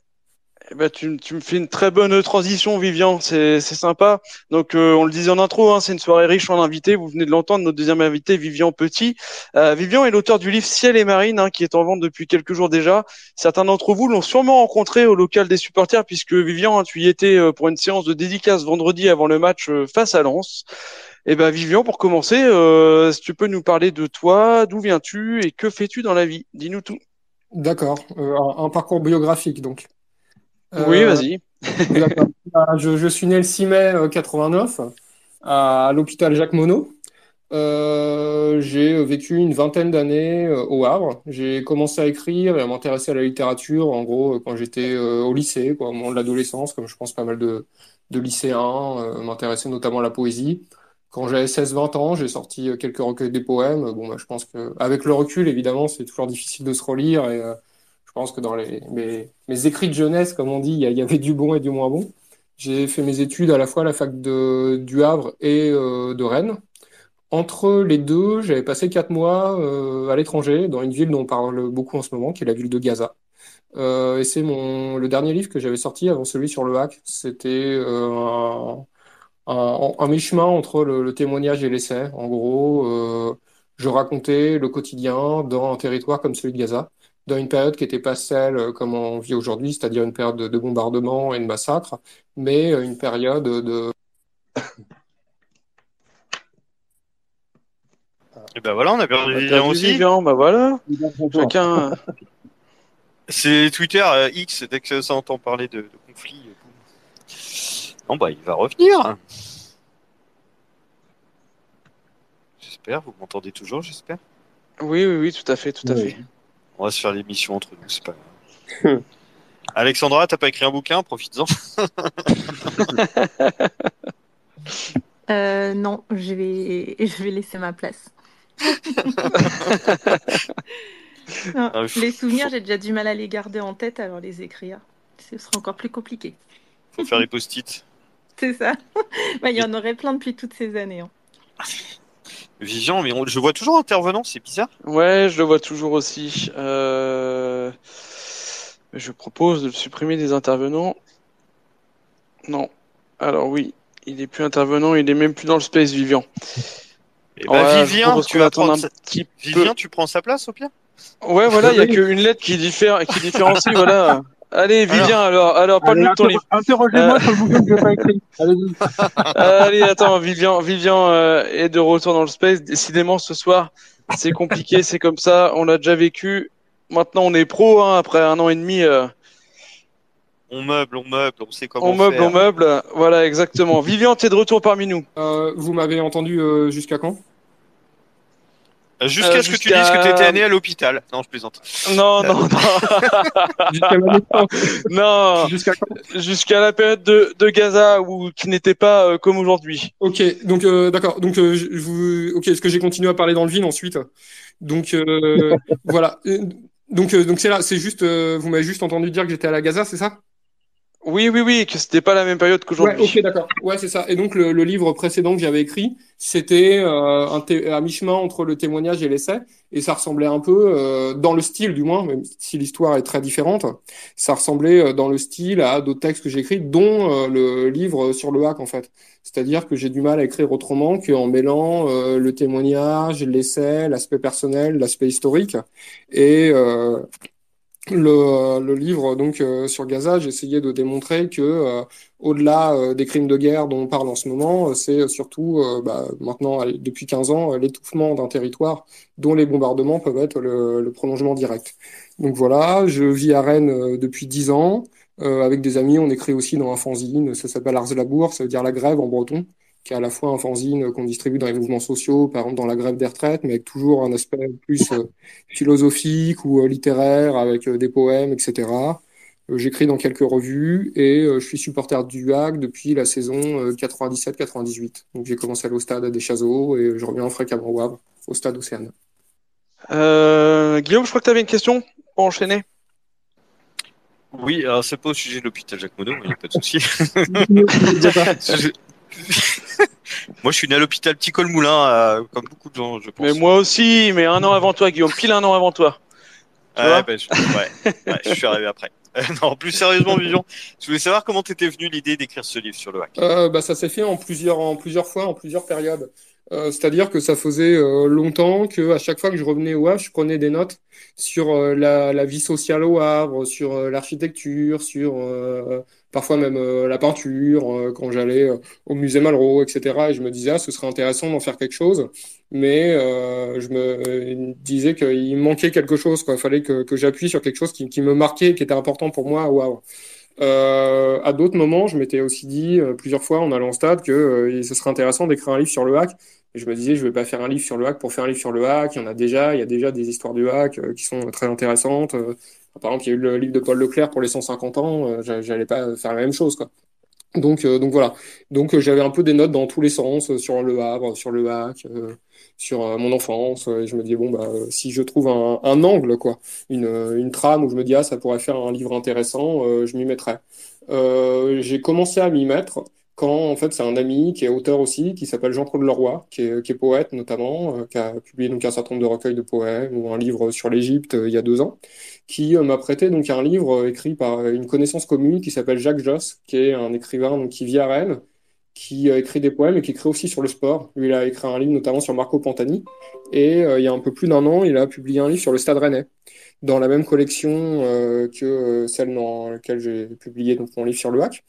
Eh ben, tu me fais une très bonne transition, Vivian. C'est sympa. Donc, on le disait en intro, hein, c'est une soirée riche en invités. Vous venez de l'entendre, notre deuxième invité, Vivian Petit. Vivian est l'auteur du livre Ciel et Marine, hein, qui est en vente depuis quelques jours déjà. Certains d'entre vous l'ont sûrement rencontré au local des supporters, puisque Vivian, hein, tu y étais pour une séance de dédicace vendredi avant le match face à Lens. Eh ben, Vivian, pour commencer, si tu peux nous parler de toi, d'où viens-tu et que fais-tu dans la vie? Dis-nous tout. D'accord. Un parcours biographique, donc. Oui, Euh, vas-y. d'accord. Je suis né le 6 mai 89 à l'hôpital Jacques Monod. J'ai vécu une vingtaine d'années au Havre. J'ai commencé à écrire et à m'intéresser à la littérature, en gros, quand j'étais au lycée, quoi, au moment de l'adolescence, comme je pense pas mal de lycéens, m'intéressaient notamment à la poésie. Quand j'avais 16-20 ans, j'ai sorti quelques recueils des poèmes. Bon, bah, je pense que, avec le recul, évidemment, c'est toujours difficile de se relire et je pense que dans mes écrits de jeunesse, comme on dit, il y avait du bon et du moins bon. J'ai fait mes études à la fois à la fac du Havre et de Rennes. Entre les deux, j'avais passé 4 mois à l'étranger, dans une ville dont on parle beaucoup en ce moment, qui est la ville de Gaza. Et c'est le dernier livre que j'avais sorti avant celui sur le hack. C'était un mi-chemin entre le témoignage et l'essai. En gros, je racontais le quotidien dans un territoire comme celui de Gaza, dans une période qui n'était pas celle comme on vit aujourd'hui, c'est-à-dire une période de bombardement et de massacre, mais une période de... Et ben voilà, on a On perdu a Vivien perdu aussi. Vivian, bah voilà. Bonjour. Chacun. C'est Twitter X, dès que ça entend parler de conflit. Bon bah il va revenir. J'espère, vous m'entendez toujours, j'espère. Oui, oui, oui, tout à fait, tout à Oui. fait. On va se faire l'émission entre nous, c'est pas grave. Alexandra, t'as pas écrit un bouquin, profites-en. Non, je vais laisser ma place. Non, Ah, les souvenirs, j'ai déjà du mal à les garder en tête, alors les écrire, ce sera encore plus compliqué. faut faire des post-it. C'est ça. Bah, il y en aurait plein depuis toutes ces années, hein. Vivian, mais je vois toujours intervenant, c'est bizarre. Ouais, je le vois toujours aussi. Je propose de le supprimer des intervenants. Non. Alors oui, il est plus intervenant, il est même plus dans le space Vivian. Et bah Ouais, je Vivien, propose tu qu'on vas attende prendre un petit peu. Vivien, tu prends sa place au pire. Ouais, voilà, il y a qu'une lettre qui différencie, voilà. Allez, Vivien, alors Allez, parle-nous de ton livre. interrogez-moi sur le bouquin que je n'ai pas écrit. Allez-y. Allez, attends, Vivian est de retour dans le space. Décidément, ce soir, c'est compliqué, c'est comme ça, on l'a déjà vécu. Maintenant, on est pro, hein, après 1 an et demi. On meuble, on sait On comment meuble, on faire. meuble. Voilà, exactement. Vivian, t'es de retour parmi nous. Vous m'avez entendu jusqu'à quand? Jusqu'à ce que tu dises que t'étais né à l'hôpital. Non, je plaisante. Non, non, non. Jusqu'à la naissance. Non. Jusqu'à quand? Jusqu'à la période de Gaza qui n'était pas comme aujourd'hui. Ok, donc d'accord. Donc ok, est-ce que j'ai continué à parler dans le vide ensuite? Donc voilà. Donc c'est là, c'est juste, vous m'avez juste entendu dire que j'étais à la Gaza, c'est ça? Oui, oui, oui, que c'était pas la même période Ouais, ok, qu'aujourd'hui. d'accord. Ouais, c'est ça. Et donc le livre précédent que j'avais écrit, c'était à mi-chemin entre le témoignage et l'essai, et ça ressemblait un peu, dans le style du moins, même si l'histoire est très différente, ça ressemblait dans le style à d'autres textes que j'ai écrits, dont le livre sur le hack en fait. C'est-à-dire que j'ai du mal à écrire autrement qu'en mêlant le témoignage, l'essai, l'aspect personnel, l'aspect historique, et le livre donc sur Gaza, j'essayais de démontrer que au-delà des crimes de guerre dont on parle en ce moment, c'est surtout maintenant depuis 15 ans l'étouffement d'un territoire dont les bombardements peuvent être le prolongement direct. Donc voilà, je vis à Rennes depuis 10 ans. Avec des amis, on écrit aussi dans un fanzine, ça s'appelle Ars Labour, ça veut dire la grève en breton, qui est à la fois un fanzine qu'on distribue dans les mouvements sociaux, par exemple dans la grève des retraites, mais avec toujours un aspect plus philosophique ou littéraire avec des poèmes, etc. J'écris dans quelques revues et je suis supporter du HAC depuis la saison 97-98. Donc j'ai commencé à aller au stade des Chazeaux et je reviens fréquemment au Havre, au stade Océane. Guillaume, je crois que tu avais une question pour enchaîner. Oui, alors c'est pas au sujet de l'hôpital Jacques Monod, il n'y a pas de souci. Moi, je suis né à l'hôpital Petit Colmoulin, comme beaucoup de gens, je pense. Mais moi aussi, mais 1 an avant toi, Guillaume, pile 1 an avant toi. Tu vois Je suis arrivé après. Non, plus sérieusement, Vivian, je voulais savoir comment t'étais venu l'idée d'écrire ce livre sur le hack. Ça s'est fait en plusieurs fois, en plusieurs périodes. C'est-à-dire que ça faisait longtemps que à chaque fois que je revenais au Havre, je prenais des notes sur la vie sociale au Havre, sur l'architecture, sur parfois même la peinture, quand j'allais au musée Malraux, etc. Et je me disais, ah, ce serait intéressant d'en faire quelque chose. Mais je me disais qu'il me manquait quelque chose, quoi. Il fallait que j'appuie sur quelque chose qui me marquait, qui était important pour moi au Havre. À d'autres moments, je m'étais aussi dit plusieurs fois en allant au stade que ce serait intéressant d'écrire un livre sur le hack. Et je me disais, je vais pas faire un livre sur le hack pour faire un livre sur le hack. Il y a déjà des histoires du hack qui sont très intéressantes. Par exemple, il y a eu le livre de Paul Leclerc pour les 150 ans. J'allais pas faire la même chose, quoi. Donc voilà. Donc j'avais un peu des notes dans tous les sens sur le Havre, sur le hack, sur mon enfance. Et je me dis bon bah si je trouve un angle quoi, une trame où je me dis ah ça pourrait faire un livre intéressant, je m'y mettrais. J'ai commencé à m'y mettre quand en fait c'est un ami qui est auteur aussi, qui s'appelle Jean-Claude Leroy, qui est poète notamment, qui a publié donc un certain nombre de recueils de poèmes ou un livre sur l'Égypte il y a 2 ans qui m'a prêté donc un livre écrit par une connaissance commune qui s'appelle Jacques Josse, qui est un écrivain donc, qui vit à Rennes, qui écrit des poèmes et qui écrit aussi sur le sport. Lui, il a écrit un livre notamment sur Marco Pantani. Et il y a un peu plus d'1 an, il a publié un livre sur le Stade Rennais, dans la même collection que celle dans laquelle j'ai publié donc, mon livre sur le hack,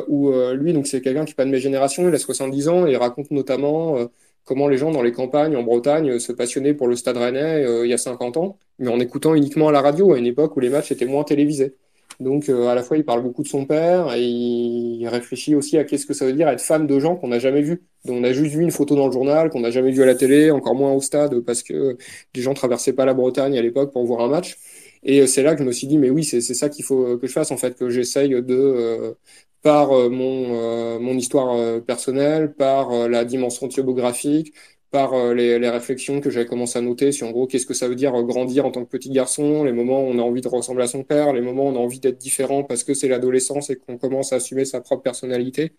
où lui, donc c'est quelqu'un qui n'est pas de mes générations, il a 70 ans, et il raconte notamment comment les gens dans les campagnes en Bretagne se passionnaient pour le Stade Rennais il y a 50 ans, mais en écoutant uniquement à la radio, à une époque où les matchs étaient moins télévisés. Donc à la fois il parle beaucoup de son père et il réfléchit aussi à qu'est-ce que ça veut dire être fan de gens qu'on n'a jamais vus, dont on a juste vu une photo dans le journal, qu'on n'a jamais vu à la télé, encore moins au stade parce que les gens traversaient pas la Bretagne à l'époque pour voir un match. Et c'est là que je me suis dit mais oui c'est ça qu'il faut que je fasse en fait, que j'essaye de par mon histoire personnelle, par la dimension autobiographique, par les réflexions que j'avais commencé à noter sur en gros qu'est-ce que ça veut dire grandir en tant que petit garçon, les moments où on a envie de ressembler à son père, les moments où on a envie d'être différent parce que c'est l'adolescence et qu'on commence à assumer sa propre personnalité.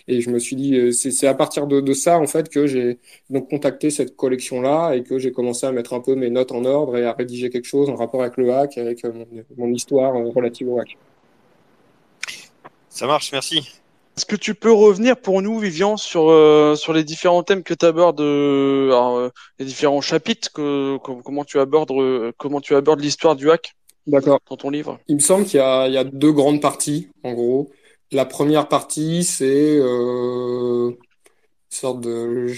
Et je me suis dit, c'est à partir de ça en fait que j'ai donc contacté cette collection-là et que j'ai commencé à mettre un peu mes notes en ordre et à rédiger quelque chose en rapport avec le hack, avec mon histoire relative au hack. Ça marche, merci. Est-ce que tu peux revenir pour nous, Vivian, sur les différents thèmes que tu abordes, les différents chapitres, comment tu abordes l'histoire du hack D'accord. dans ton livre? Il me semble qu'il y a deux grandes parties, en gros. La première partie, c'est une sorte de...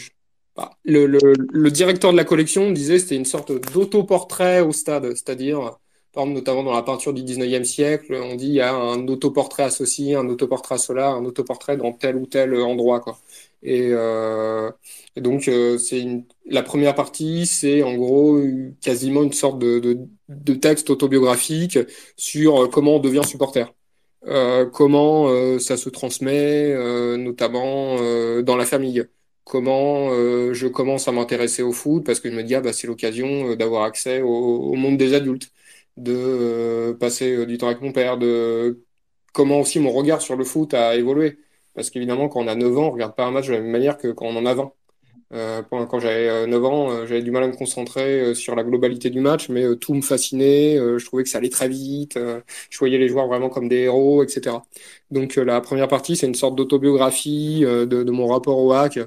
le directeur de la collection disait que c'était une sorte d'autoportrait au stade, c'est-à-dire, par exemple, notamment dans la peinture du 19e siècle, on dit il y a un autoportrait à ceci, un autoportrait à cela, un autoportrait dans tel ou tel endroit, quoi. Et, et donc, la première partie, c'est en gros quasiment une sorte de texte autobiographique sur comment on devient supporter. Comment ça se transmet, notamment dans la famille. Comment je commence à m'intéresser au foot parce que je me dis ah bah c'est l'occasion d'avoir accès au monde des adultes, de passer du temps avec mon père, de comment aussi mon regard sur le foot a évolué. Parce qu'évidemment, quand on a 9 ans, on regarde pas un match de la même manière que quand on en a 20. Quand j'avais 9 ans, j'avais du mal à me concentrer sur la globalité du match, mais tout me fascinait. Je trouvais que ça allait très vite. Je voyais les joueurs vraiment comme des héros, etc. Donc la première partie, c'est une sorte d'autobiographie de mon rapport au hack.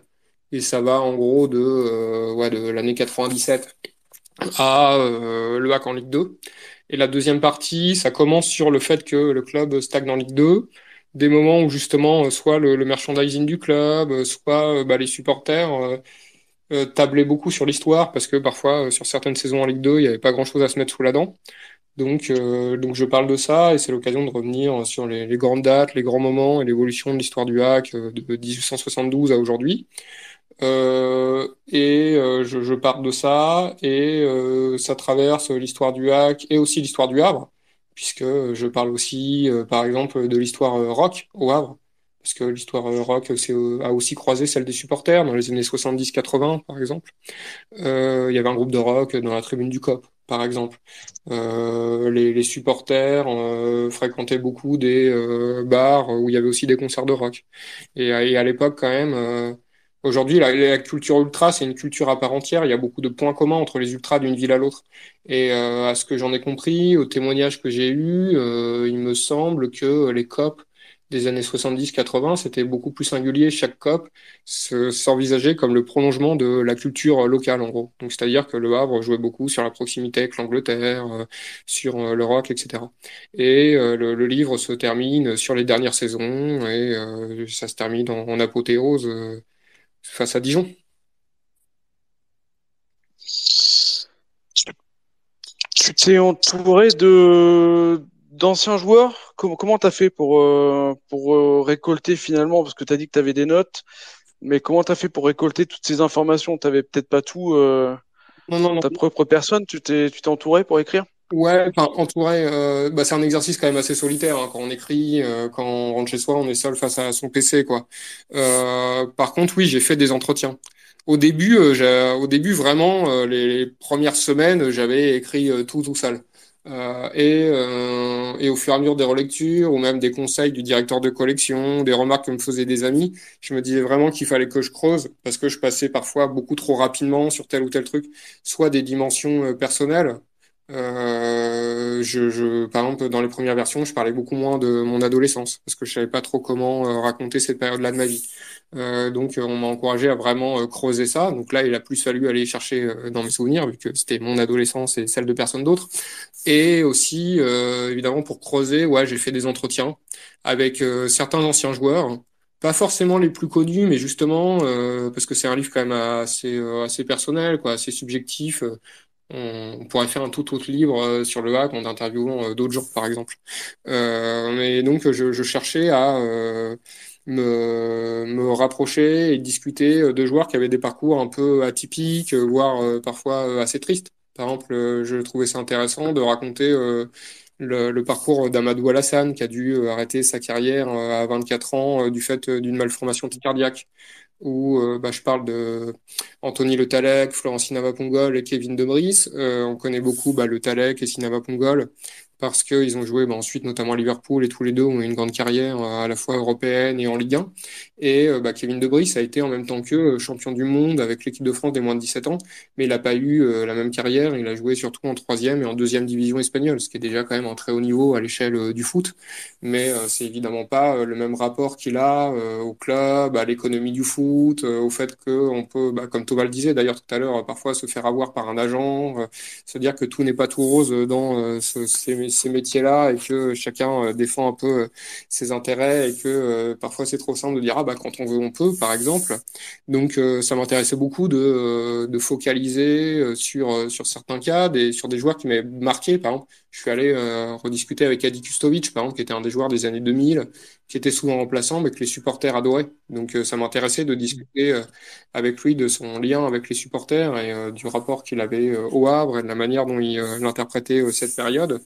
Et ça va en gros de l'année 97 à le hack en Ligue 2. Et la deuxième partie, ça commence sur le fait que le club stagne en Ligue 2, des moments où justement soit le merchandising du club, soit les supporters tablaient beaucoup sur l'histoire parce que parfois sur certaines saisons en Ligue 2, il n'y avait pas grand-chose à se mettre sous la dent. Donc je parle de ça et c'est l'occasion de revenir sur les grandes dates, les grands moments et l'évolution de l'histoire du hack de 1872 à aujourd'hui. Je parle de ça et ça traverse l'histoire du hack et aussi l'histoire du Havre, puisque je parle aussi, par exemple, de l'histoire rock au Havre, parce que l'histoire rock a aussi croisé celle des supporters dans les années 70-80, par exemple. Il y avait un groupe de rock dans la tribune du COP, par exemple. Les supporters fréquentaient beaucoup des bars où il y avait aussi des concerts de rock. Et à l'époque, quand même, aujourd'hui, la culture ultra, c'est une culture à part entière. Il y a beaucoup de points communs entre les ultras d'une ville à l'autre. Et à ce que j'en ai compris, aux témoignages que j'ai eus, il me semble que les COP des années 70-80, c'était beaucoup plus singulier. Chaque COP s'envisageait comme le prolongement de la culture locale, en gros. Donc, c'est-à-dire que le Havre jouait beaucoup sur la proximité avec l'Angleterre, sur le rock, etc. Et le livre se termine sur les dernières saisons et ça se termine en apothéose face à Dijon. Tu t'es entouré d'anciens joueurs? Comment t'as fait pour récolter finalement, parce que t'as dit que t'avais des notes, mais comment t'as fait pour récolter toutes ces informations? T'avais peut-être pas tout, Non. ta propre personne, tu t'es entouré pour écrire? Ouais, enfin, entouré, c'est un exercice quand même assez solitaire, hein. Quand on écrit, quand on rentre chez soi, on est seul face à son PC, quoi. Par contre, oui, j'ai fait des entretiens. Au début vraiment, les premières semaines, j'avais écrit tout seul. Et au fur et à mesure des relectures, ou même des conseils du directeur de collection, des remarques que me faisaient des amis, je me disais vraiment qu'il fallait que je creuse, parce que je passais parfois beaucoup trop rapidement sur tel ou tel truc, soit des dimensions personnelles. Par exemple, dans les premières versions, je parlais beaucoup moins de mon adolescence parce que je savais pas trop comment raconter cette période-là de ma vie. Donc, on m'a encouragé à vraiment creuser ça. Donc là, il a plus fallu aller chercher dans mes souvenirs vu que c'était mon adolescence et celle de personne d'autre. Et aussi, évidemment, pour creuser, ouais, j'ai fait des entretiens avec certains anciens joueurs pas forcément les plus connus, mais justement, parce que c'est un livre quand même assez personnel, quoi, assez subjectif. On pourrait faire un tout autre livre sur le hack en interviewant d'autres gens, par exemple. Mais donc, je cherchais à me rapprocher et discuter de joueurs qui avaient des parcours un peu atypiques, voire parfois assez tristes. Par exemple, je trouvais ça intéressant de raconter le parcours d'Amadou Alassane, qui a dû arrêter sa carrière à 24 ans du fait d'une malformation cardiaque où je parle de Anthony Le Tallec, Florent Sinava-Pongol et Kevin Debris. On connaît beaucoup Le Tallec et Sinava-Pongol parce qu'ils ont joué ensuite notamment à Liverpool et tous les deux ont eu une grande carrière à la fois européenne et en Ligue 1. Et Kevin Debris a été en même temps qu'eux champion du monde avec l'équipe de France des moins de 17 ans, mais il n'a pas eu la même carrière. Il a joué surtout en troisième et en deuxième division espagnole, ce qui est déjà quand même un très haut niveau à l'échelle du foot. Mais c'est évidemment pas le même rapport qu'il a au club, à l'économie du foot, au fait qu'on peut, comme Thomas le disait d'ailleurs tout à l'heure, parfois se faire avoir par un agent, se dire que tout n'est pas tout rose dans ces métiers-là et que chacun défend un peu ses intérêts et que parfois c'est trop simple de dire quand on veut on peut, par exemple. Donc ça m'intéressait beaucoup de focaliser sur certains cas, sur des joueurs qui m'avaient marqué. Par exemple, je suis allé rediscuter avec Adi Kustovic, par exemple, qui était un des joueurs des années 2000, qui était souvent remplaçant, mais que les supporters adoraient. Donc ça m'intéressait de discuter avec lui de son lien avec les supporters et du rapport qu'il avait au Havre et de la manière dont il interprétait cette période.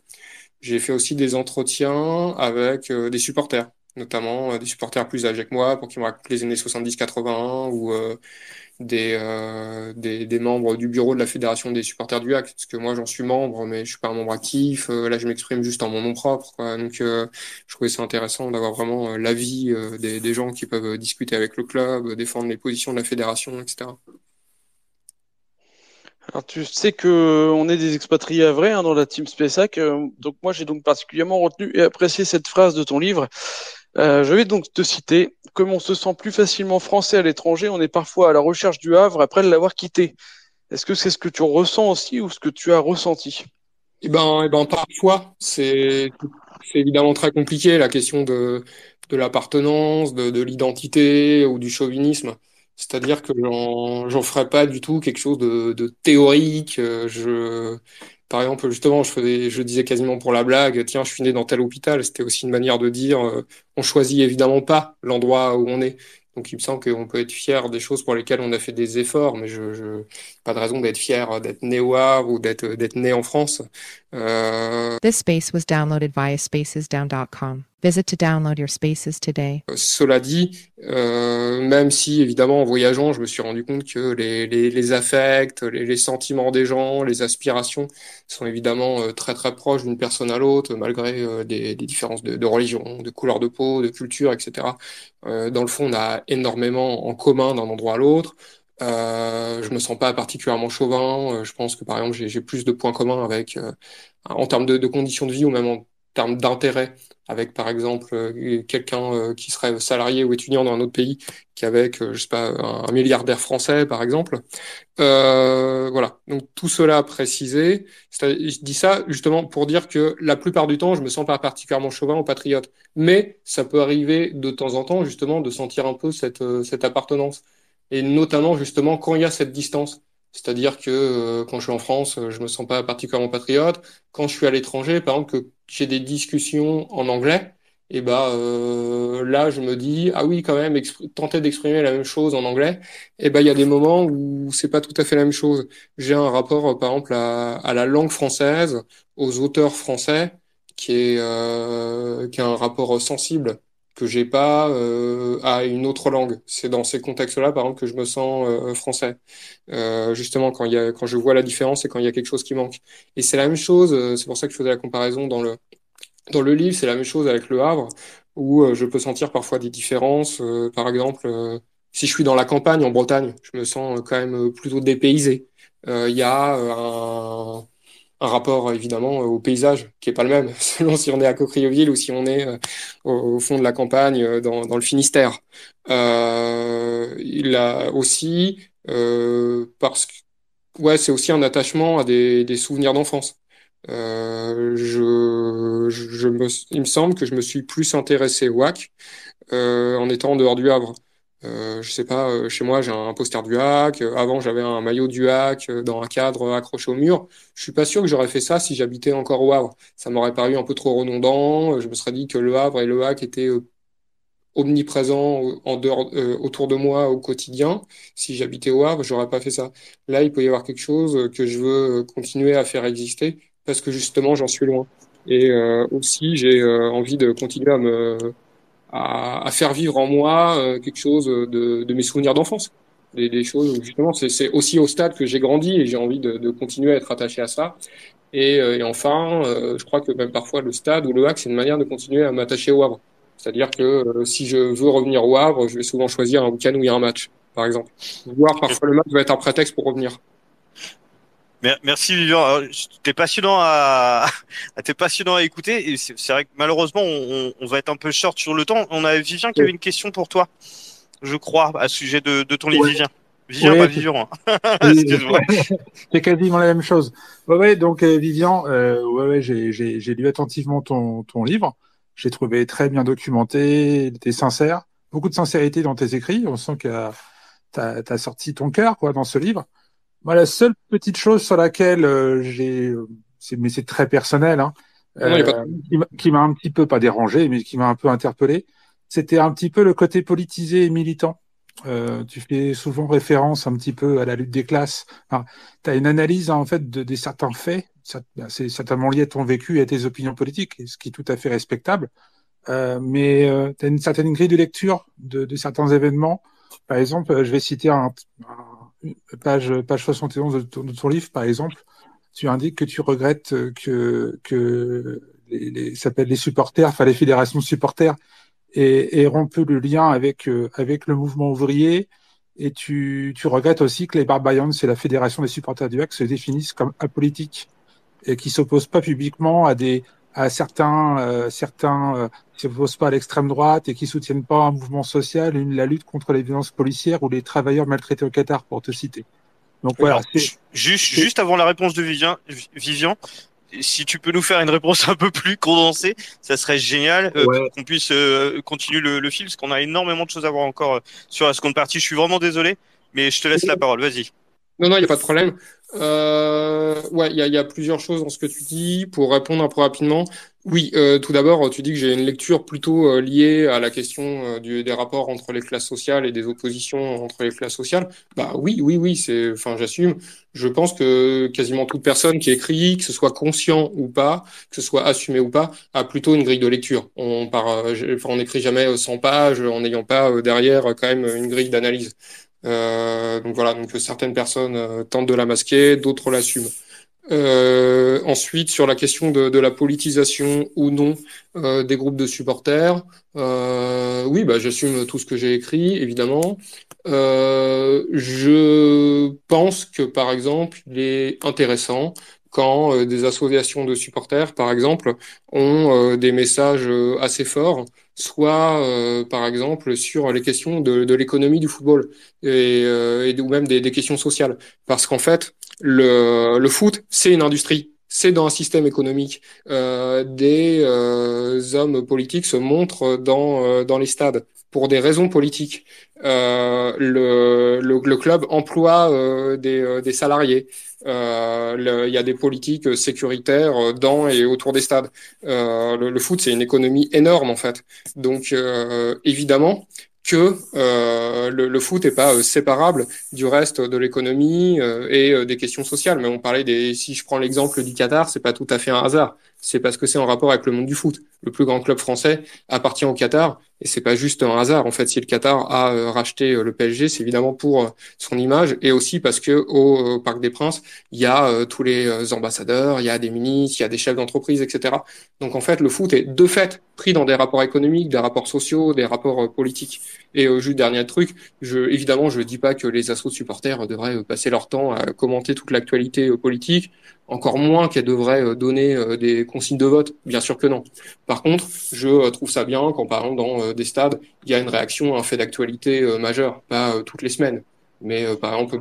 J'ai fait aussi des entretiens avec des supporters, notamment des supporters plus âgés que moi, pour qu'ils me racontent les années 70-81 ou des membres du bureau de la Fédération des supporters du HAC, parce que moi j'en suis membre, mais je suis pas un membre actif. Là, je m'exprime juste en mon nom propre, quoi. Donc, je trouvais ça intéressant d'avoir vraiment l'avis des gens qui peuvent discuter avec le club, défendre les positions de la fédération, etc. Alors, tu sais que on est des expatriés à vrai dans la team SpaceHack. Donc moi j'ai donc particulièrement retenu et apprécié cette phrase de ton livre. Je vais donc te citer. Comme on se sent plus facilement français à l'étranger, on est parfois à la recherche du Havre après l'avoir quitté. Est-ce que c'est ce que tu ressens aussi ou ce que tu as ressenti? Parfois, c'est évidemment très compliqué la question de l'appartenance, de l'identité ou du chauvinisme. C'est-à-dire que j'en ferais pas du tout quelque chose de théorique. Par exemple, justement, je disais quasiment pour la blague, tiens, je suis né dans tel hôpital. C'était aussi une manière de dire, on choisit évidemment pas l'endroit où on est. Donc, il me semble qu'on peut être fier des choses pour lesquelles on a fait des efforts, mais pas de raison d'être fier d'être né au Havre ou d'être né en France. This space was downloaded via spacesdown.com. Visit to download your spaces today. Cela dit, même si évidemment en voyageant, je me suis rendu compte que les affects, les sentiments des gens, les aspirations sont évidemment très très proches d'une personne à l'autre, malgré des différences de religion, de couleur de peau, de culture, etc. Dans le fond, on a énormément en commun d'un endroit à l'autre. Je me sens pas particulièrement chauvin. Je pense que par exemple, j'ai plus de points communs avec en termes de conditions de vie ou même en termes d'intérêt avec par exemple quelqu'un qui serait salarié ou étudiant dans un autre pays qu'avec je sais pas un milliardaire français par exemple. Voilà, donc tout cela précisé, je dis ça justement pour dire que la plupart du temps je me sens pas particulièrement chauvin ou patriote, mais ça peut arriver de temps en temps justement de sentir un peu cette appartenance et notamment justement quand il y a cette distance. C'est-à-dire que quand je suis en France, je me sens pas particulièrement patriote. Quand je suis à l'étranger, par exemple, que j'ai des discussions en anglais, et là, je me dis, ah oui, quand même, tenter d'exprimer la même chose en anglais, il y a des moments où c'est pas tout à fait la même chose. J'ai un rapport, par exemple, à la langue française, aux auteurs français, qui est un rapport sensible que j'ai pas à une autre langue. C'est dans ces contextes-là, par exemple, que je me sens français. Justement, quand je vois la différence et quand il y a quelque chose qui manque. Et c'est la même chose, c'est pour ça que je faisais la comparaison dans le livre, c'est la même chose avec Le Havre, où je peux sentir parfois des différences. Par exemple, si je suis dans la campagne en Bretagne, je me sens quand même plutôt dépaysé. Il y a un rapport évidemment au paysage qui est pas le même selon si on est à Cocrioville ou si on est au fond de la campagne dans le Finistère. Il a aussi parce que ouais, c'est aussi un attachement à des souvenirs d'enfance. Il me semble que je me suis plus intéressé au HAC en étant en dehors du Havre. Je sais pas, chez moi j'ai un poster du HAC. Avant j'avais un maillot du HAC dans un cadre accroché au mur. Je suis pas sûr que j'aurais fait ça si j'habitais encore au Havre. Ça m'aurait paru un peu trop redondant. Je me serais dit que le Havre et le HAC étaient omniprésents autour de moi au quotidien. Si j'habitais au Havre, j'aurais pas fait ça. Là, il peut y avoir quelque chose que je veux continuer à faire exister parce que justement j'en suis loin. Et aussi j'ai envie de continuer à faire vivre en moi quelque chose de mes souvenirs d'enfance. Des choses où justement c'est aussi au stade que j'ai grandi et j'ai envie de continuer à être attaché à ça. Et enfin, je crois que même parfois le stade ou le HAC, c'est une manière de continuer à m'attacher au Havre. C'est-à-dire que si je veux revenir au Havre, je vais souvent choisir un week-end où il y a un match, par exemple. Voire parfois le match va être un prétexte pour revenir. Merci Vivian. Alors, t'es passionnant à t'es passionnant à écouter et c'est vrai que malheureusement on va être un peu short sur le temps. On a Vivian qui avait une question pour toi, je crois, à ce sujet de ton livre. Ouais. Vivian. Vivian, Ouais, pas Vivian. Hein. Oui, Excuse-moi. c'est quasiment la même chose. Ouais, donc Vivian, j'ai lu attentivement ton livre. J'ai trouvé très bien documenté, t'es sincère, beaucoup de sincérité dans tes écrits. On sent que t'as sorti ton cœur, quoi, dans ce livre. Moi, la seule petite chose sur laquelle mais c'est très personnel, hein, Non, il y a pas de... qui m'a un petit peu, pas dérangé, mais qui m'a un peu interpellé, c'était un petit peu le côté politisé et militant. Tu fais souvent référence un petit peu à la lutte des classes. Enfin, tu as une analyse en fait de certains faits, c'est certainement lié à ton vécu et à tes opinions politiques, ce qui est tout à fait respectable. Mais tu as une certaine grille de lecture de certains événements. Par exemple, je vais citer une page 71 de ton livre, par exemple. Tu indiques que tu regrettes que ça s'appelle les supporters, enfin les fédérations de supporters, et rompu le lien avec le mouvement ouvrier. Et tu regrettes aussi que les Barbarians et la Fédération des supporters du HAC se définissent comme apolitiques et qui s'opposent pas publiquement à certains qui s'opposent pas à l'extrême droite et qui soutiennent pas un mouvement social, la lutte contre les violences policières ou les travailleurs maltraités au Qatar, pour te citer. Donc voilà, Alors, juste avant la réponse de Vivian, si tu peux nous faire une réponse un peu plus condensée, ça serait génial ouais. pour qu'on puisse continuer le fil, parce qu'on a énormément de choses à voir encore sur la seconde partie. Je suis vraiment désolé, mais je te laisse la parole. Vas-y. Non, il n'y a pas de problème. Ouais, il y a plusieurs choses dans ce que tu dis. Pour répondre un peu rapidement, oui, tout d'abord, tu dis que j'ai une lecture plutôt liée à la question des rapports entre les classes sociales et des oppositions entre les classes sociales. Bah oui, enfin, j'assume. Je pense que quasiment toute personne qui écrit, que ce soit conscient ou pas, que ce soit assumé ou pas, a plutôt une grille de lecture. On n'écrit jamais 100 pages en n'ayant pas derrière quand même une grille d'analyse. Donc voilà, donc certaines personnes tentent de la masquer, d'autres l'assument. Ensuite, sur la question de la politisation ou non des groupes de supporters, oui, bah, j'assume tout ce que j'ai écrit, évidemment. Je pense que, par exemple, il est intéressant quand des associations de supporters, par exemple, ont des messages assez forts, soit, par exemple, sur les questions de l'économie du football ou même des questions sociales. Parce qu'en fait, le foot, c'est une industrie. C'est dans un système économique. Des hommes politiques se montrent dans les stades pour des raisons politiques. Le club emploie des salariés. Il y a des politiques sécuritaires dans et autour des stades. Le foot, c'est une économie énorme en fait. Donc évidemment que le foot est pas séparable du reste de l'économie et des questions sociales. Mais on parlait si je prends l'exemple du Qatar, c'est pas tout à fait un hasard. C'est parce que c'est en rapport avec le monde du foot. Le plus grand club français appartient au Qatar et c'est pas juste un hasard. En fait, si le Qatar a racheté le PSG, c'est évidemment pour son image et aussi parce que au Parc des Princes, il y a tous les ambassadeurs, il y a des ministres, il y a des chefs d'entreprise, etc. Donc en fait, le foot est de fait pris dans des rapports économiques, des rapports sociaux, des rapports politiques. Et juste dernier truc, évidemment, je dis pas que les assos de supporters devraient passer leur temps à commenter toute l'actualité politique, encore moins qu'elles devraient donner des consignes de vote. Bien sûr que non. Par contre, je trouve ça bien quand, par exemple, dans des stades, il y a une réaction à un fait d'actualité majeur, pas toutes les semaines. Mais par exemple,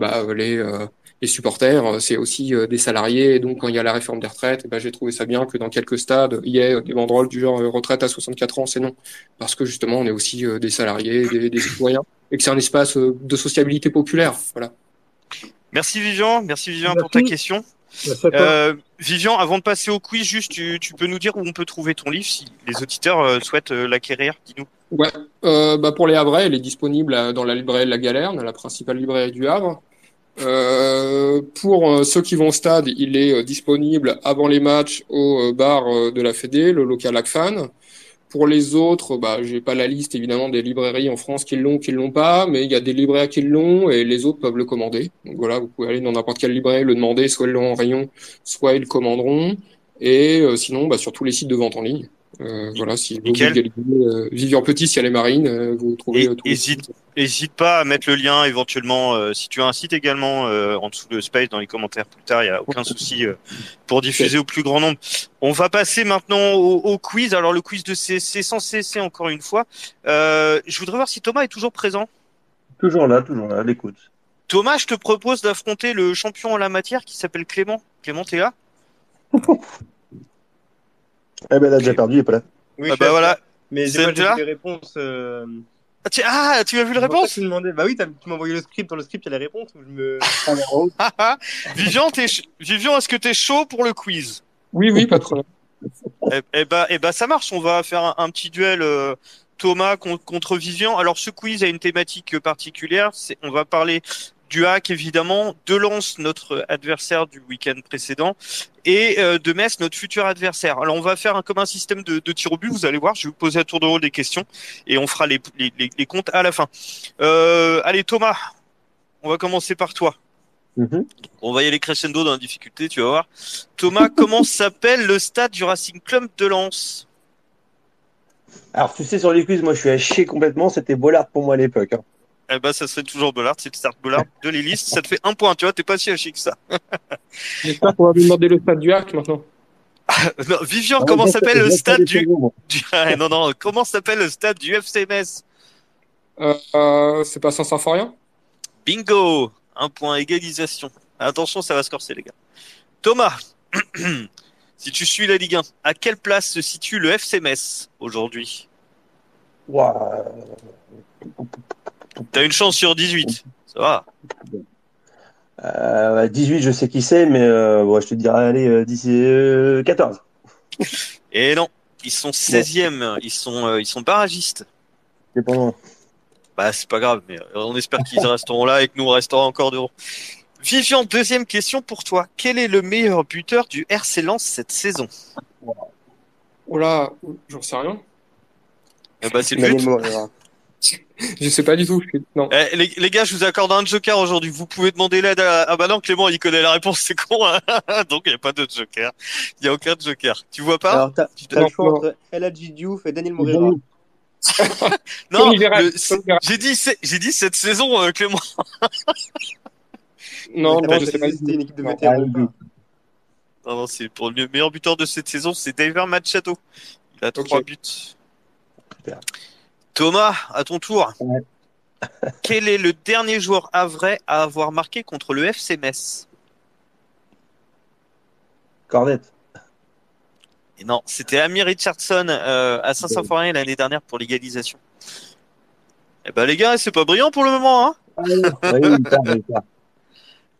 les supporters, c'est aussi des salariés. Et donc, quand il y a la réforme des retraites, j'ai trouvé ça bien que dans quelques stades, il y ait des banderoles du genre retraite à 64 ans, c'est non. Parce que justement, on est aussi des salariés, des citoyens, et que c'est un espace de sociabilité populaire. Voilà. Merci Vivian pour ta question. Merci à toi. Vivian, avant de passer au quiz, juste tu peux nous dire où on peut trouver ton livre si les auditeurs souhaitent l'acquérir, dis-nous. Ouais, pour les Havrais, elle est disponible dans la librairie de la Galerne, la principale librairie du Havre. Pour ceux qui vont au stade, il est disponible avant les matchs au bar de la Fédé, le local ACFAN. Pour les autres, j'ai pas la liste évidemment des librairies en France qui l'ont pas, mais il y a des librairies qui l'ont et les autres peuvent le commander. Donc voilà, vous pouvez aller dans n'importe quelle librairie, le demander, soit ils l'ont en rayon, soit ils le commanderont. Et sinon, sur tous les sites de vente en ligne. Voilà, si vous Nickel. vulgarisez Vivian Petit, si elle est marine, vous trouvez tous les sites. Hésite pas à mettre le lien éventuellement si tu as un site également en dessous de Space dans les commentaires plus tard, il y a aucun souci pour diffuser au plus grand nombre. On va passer maintenant au quiz. Alors le quiz de CC sans cesser encore une fois. Je voudrais voir si Thomas est toujours présent. Toujours là, à l'écoute. Thomas, je te propose d'affronter le champion en la matière qui s'appelle Clément. Clément, t'es là? Eh ben, elle a déjà perdu, il est pas là. Oui, voilà. Mais j'ai pas là les réponses. tu as vu le réponse? Tu demandais. Bah oui, tu m'as envoyé le script. Dans le script, il y a les réponses. Vivian, est-ce que t'es chaud pour le quiz? Oui, pas de problème. Ça marche. On va faire un petit duel Thomas contre Vivian. Alors ce quiz a une thématique particulière. On va parler du hack évidemment, de Lens, notre adversaire du week-end précédent, et de Metz, notre futur adversaire. Alors on va faire comme un système de tir au but. Vous allez voir, je vais vous poser à tour de rôle des questions et on fera les comptes à la fin. Allez Thomas, on va commencer par toi. On va y aller crescendo dans la difficulté, tu vas voir. Thomas, comment s'appelle le stade du Racing Club de Lens? Alors, tu sais, sur les quiz, moi, je suis à chier complètement. C'était Bollard pour moi à l'époque. Ça serait toujours Bollard. C'est le stade Bollard de l'Hélice. Ça te fait 1 point, tu vois, t'es pas si à chier que ça. J'espère qu'on va lui demander le stade du Hack maintenant. Non, Vivian, comment s'appelle le stade du... Non, comment s'appelle le stade du FC Metz? C'est pas Saint-Symphorien? Bingo! 1 point, égalisation. Attention, ça va se corser, les gars. Thomas, si tu suis la Ligue 1, à quelle place se situe le FC Metz aujourd'hui? T'as une chance sur 18. Ça va. 18, je sais qui c'est, mais je te dirais, allez, d'ici 14. Et non, ils sont 16e. Ils sont barragistes. C'est pas loin. C'est pas grave, mais on espère qu'ils resteront là et que nous resterons encore devant. Vivian, deuxième question pour toi. Quel est le meilleur buteur du RC Lens cette saison? Oh là, j'en sais rien. C'est le but. Je sais pas du tout. Non. Les gars, je vous accorde un joker aujourd'hui. Vous pouvez demander l'aide à... Ah bah non, Clément, il connaît la réponse, c'est con. Hein. Donc, il n'y a pas de joker. Il n'y a aucun joker. Tu vois pas? Alors, t'as le choix entre El Hadji Diouf et Daniel Moreira. Non, j'ai dit cette saison, Clément. Non, je sais pas si c'était une équipe de vétérans. Non, c'est pour le meilleur buteur de cette saison, c'est David Machado. Il a 3 buts. Super. Thomas, à ton tour. Ouais. Quel est le dernier joueur havrais à avoir marqué contre le FC Metz? Cornet. Et non, c'était Amir Richardson à Saint-Symphorien l'année dernière pour l'égalisation. Les gars, c'est pas brillant pour le moment, hein? Oui,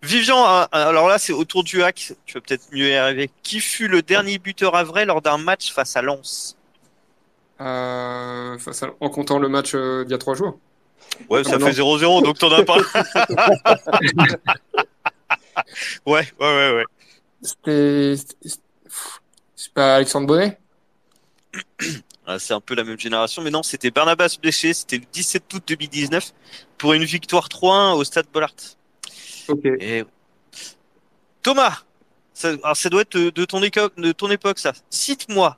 Vivian, alors là, c'est autour du hack. Tu vas peut-être mieux y arriver. Qui fut le dernier buteur havrais lors d'un match face à Lens? En comptant le match d'il y a 3 jours. Ouais, ça fait 0-0, donc t'en as pas. Ouais. C'est pas Alexandre Bonnet? C'est un peu la même génération, mais non, c'était Barnabas Bléché, c'était le 17 août 2019 pour une victoire 3-1 au stade Bollard. Ok. Et... Thomas, ça doit être de ton époque, ça. Cite-moi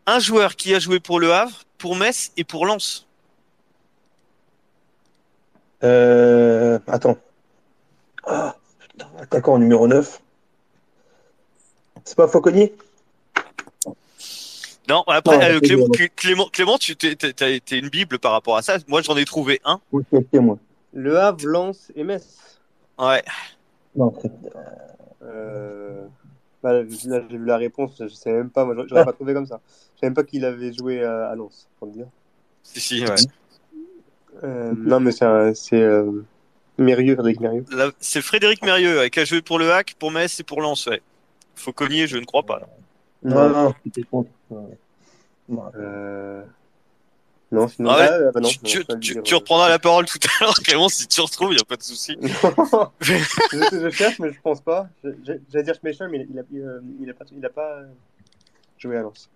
un joueur qui a joué pour Le Havre, pour Metz et pour Lens. Attends. Attaquant numéro 9. C'est pas Fauconnier? Non, après, Clément, t'es une bible par rapport à ça. Moi, j'en ai trouvé un. Oui, c'est moi. Le Havre, Lens et Metz. Ouais. Non, Là, j'ai vu la réponse, je sais même pas, moi j'aurais pas trouvé comme ça. Je savais même pas qu'il avait joué à Lens, pour le dire. Si, ouais. Non, mais c'est Mérieux, Frédéric Mérieux. Là, c'est Frédéric Mérieux qui a joué pour le Hack, pour Metz et pour Lens, ouais. Fauconnier, je ne crois pas. non, c'était contre. Non, sinon. Ah ouais, non, tu reprendras la parole tout à l'heure, Clément, si tu retrouves, il n'y a pas de souci. je cherche, mais je pense pas. J'allais dire Schmeichel, mais il a pas joué à Lens.